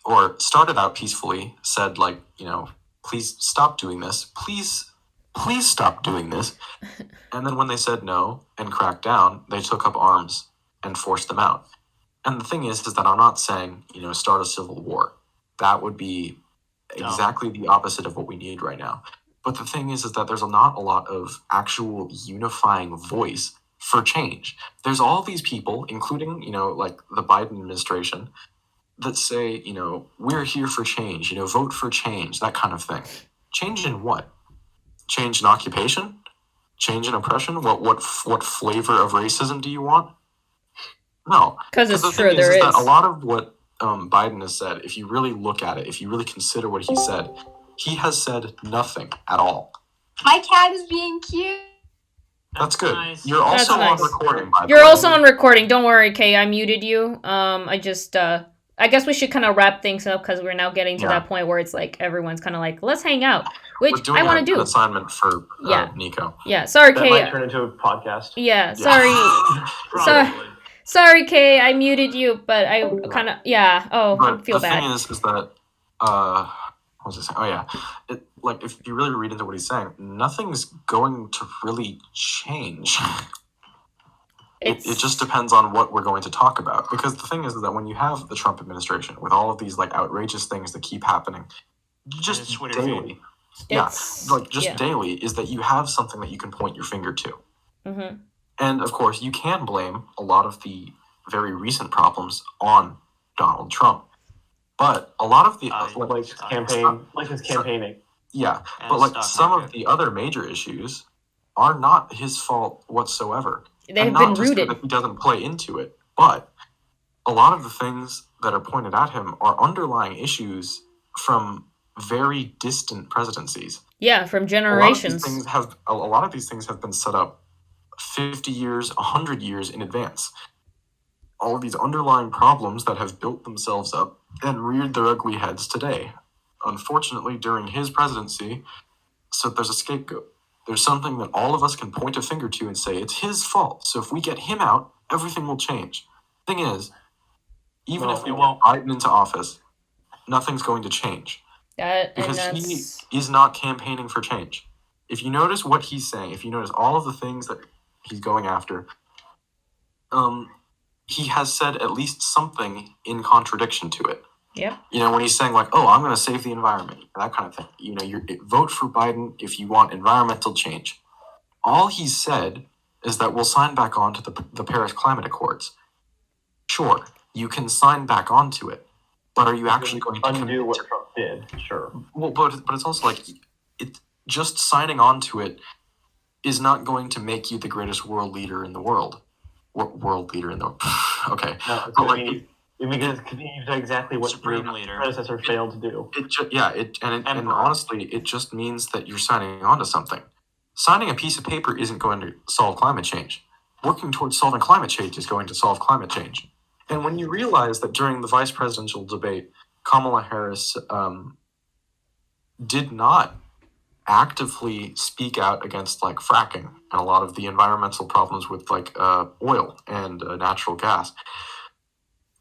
or started out peacefully, said, like, please stop doing this. Please stop doing this. And then when they said no and cracked down, they took up arms and forced them out. And the thing is that I'm not saying, start a civil war. That would be exactly the opposite of what we need right now. But the thing is that there's not a lot of actual unifying voice for change. There's all these people, including, like the Biden administration, that say, we're here for change, vote for change, that kind of thing. Change in what? Change in occupation? Change in oppression? What flavor of racism do you want? No. Because it's the true, thing there is. That a lot of what Biden has said, if you really look at it, if you really consider what he said, he has said nothing at all. My cat is being cute. That's good. Nice. You're also on nice. recording, by the way. You're also on recording. Don't worry, Kay. I muted you. I guess we should kind of wrap things up because we're now getting to that point where it's like everyone's kind of like, let's hang out, which I want to do. An assignment for Nico. Yeah, sorry, That Kay. might turn into a podcast. Yeah, sorry. Probably. Sorry, Kay. I muted you, but I kind of I feel bad. The thing is that what was I saying? Oh yeah, like if you really read into what he's saying, nothing's going to really change. It just depends on what we're going to talk about. Because the thing is that when you have the Trump administration with all of these like outrageous things that keep happening, just daily, daily, is that you have something that you can point your finger to. Mm-hmm. And of course, you can blame a lot of the very recent problems on Donald Trump. But a lot of the his campaigning. Yeah, but like some of the other major issues are not his fault whatsoever. They've been rooted. That he doesn't play into it, but a lot of the things that are pointed at him are underlying issues from very distant presidencies. Yeah, from generations. A lot of these things have been set up 50 years, 100 years in advance. All of these underlying problems that have built themselves up and reared their ugly heads today. Unfortunately, during his presidency, so there's a scapegoat. There's something that all of us can point a finger to and say, it's his fault. So if we get him out, everything will change. Thing is, even if we want Biden into office, nothing's going to change. Because he is not campaigning for change. If you notice what he's saying, if you notice all of the things that he's going after, he has said at least something in contradiction to it. Yep. When he's saying like, oh, I'm going to save the environment, that kind of thing. You vote for Biden if you want environmental change. All he said is that we'll sign back on to the Paris Climate Accords. Sure, you can sign back onto it, but are you actually going to undo what Trump did? Sure. Well, but it's also like, just signing on to it is not going to make you the greatest world leader in the world. World leader in the okay. No, it continues to exactly what Supreme your leader. predecessor failed to do. And honestly, it just means that you're signing on to something. Signing a piece of paper isn't going to solve climate change. Working towards solving climate change is going to solve climate change. And when you realize that during the vice presidential debate, Kamala Harris did not actively speak out against like fracking and a lot of the environmental problems with like oil and natural gas.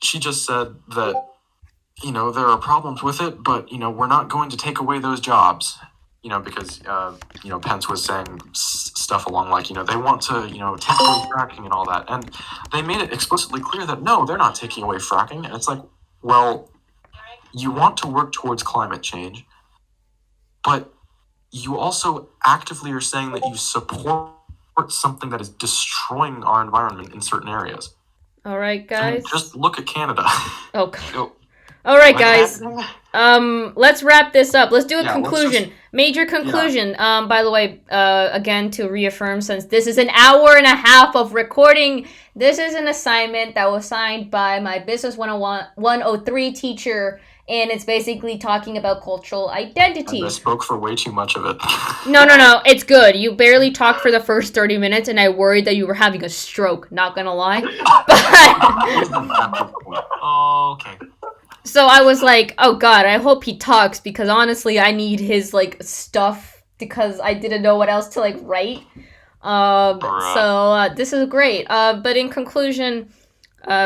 She just said that, there are problems with it, but, we're not going to take away those jobs, because, Pence was saying stuff along like, they want to, take away fracking and all that. And they made it explicitly clear that, no, they're not taking away fracking. And it's like, well, you want to work towards climate change, but you also actively are saying that you support something that is destroying our environment in certain areas. All right, guys. Just look at Canada. Oh, God. All right, guys. Let's wrap this up. Let's do a conclusion. Major conclusion. Yeah. By the way, again, to reaffirm, since this is an hour and a half of recording, this is an assignment that was signed by my Business 103 teacher, and it's basically talking about cultural identity. And I spoke for way too much of it. No. It's good. You barely talked for the first 30 minutes, and I worried that you were having a stroke. Not gonna lie. Okay. So I was like, oh god, I hope he talks, because honestly I need his like stuff, because I didn't know what else to like write. So this is great. But in conclusion,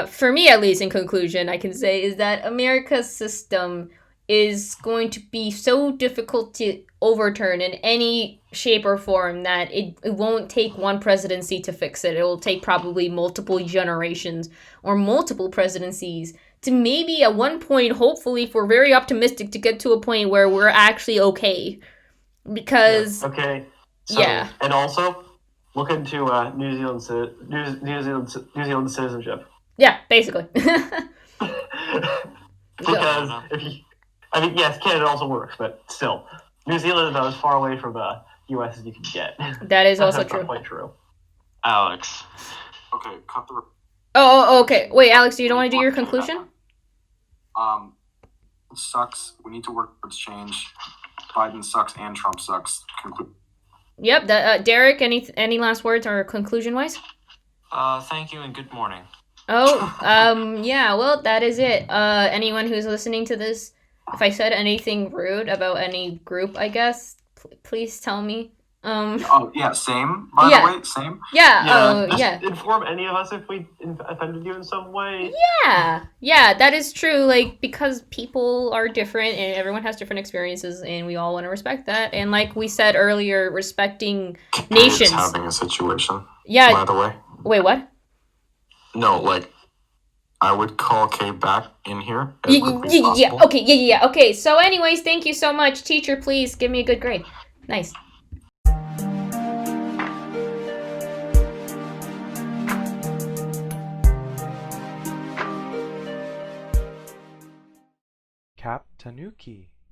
for me at least, in conclusion, I can say is that America's system is going to be so difficult to overturn in any shape or form that it won't take one presidency to fix it. It will take probably multiple generations or multiple presidencies to maybe at one point, hopefully, if we're very optimistic, to get to a point where we're actually okay. Because, Okay. So, yeah. And also, look into New Zealand citizenship. Yeah, basically. Because if you, I mean, yes, Canada also works, but still, New Zealand is about as far away from the U.S. as you can get. That is also That's true. not quite true. Alex. Okay, cut the. Oh, okay. Wait, Alex, do you don't want to do your conclusion? It sucks. We need to work towards change. Biden sucks and Trump sucks. Conclude. Yep. Derek, any last words or conclusion wise? Thank you and good morning. Oh, yeah. Well, that is it. Anyone who's listening to this, if I said anything rude about any group, I guess, please tell me. Oh yeah, same. By the way, same. Yeah. Just inform any of us if we offended you in some way. Yeah, that is true. Like, because people are different and everyone has different experiences, and we all want to respect that. And like we said earlier, respecting nations. Having a situation. Yeah. By the way. Wait, what? No, like, I would call Kay back in here. Yeah. Okay. So, anyways, thank you so much, teacher. Please give me a good grade. Nice. Cap Tanuki.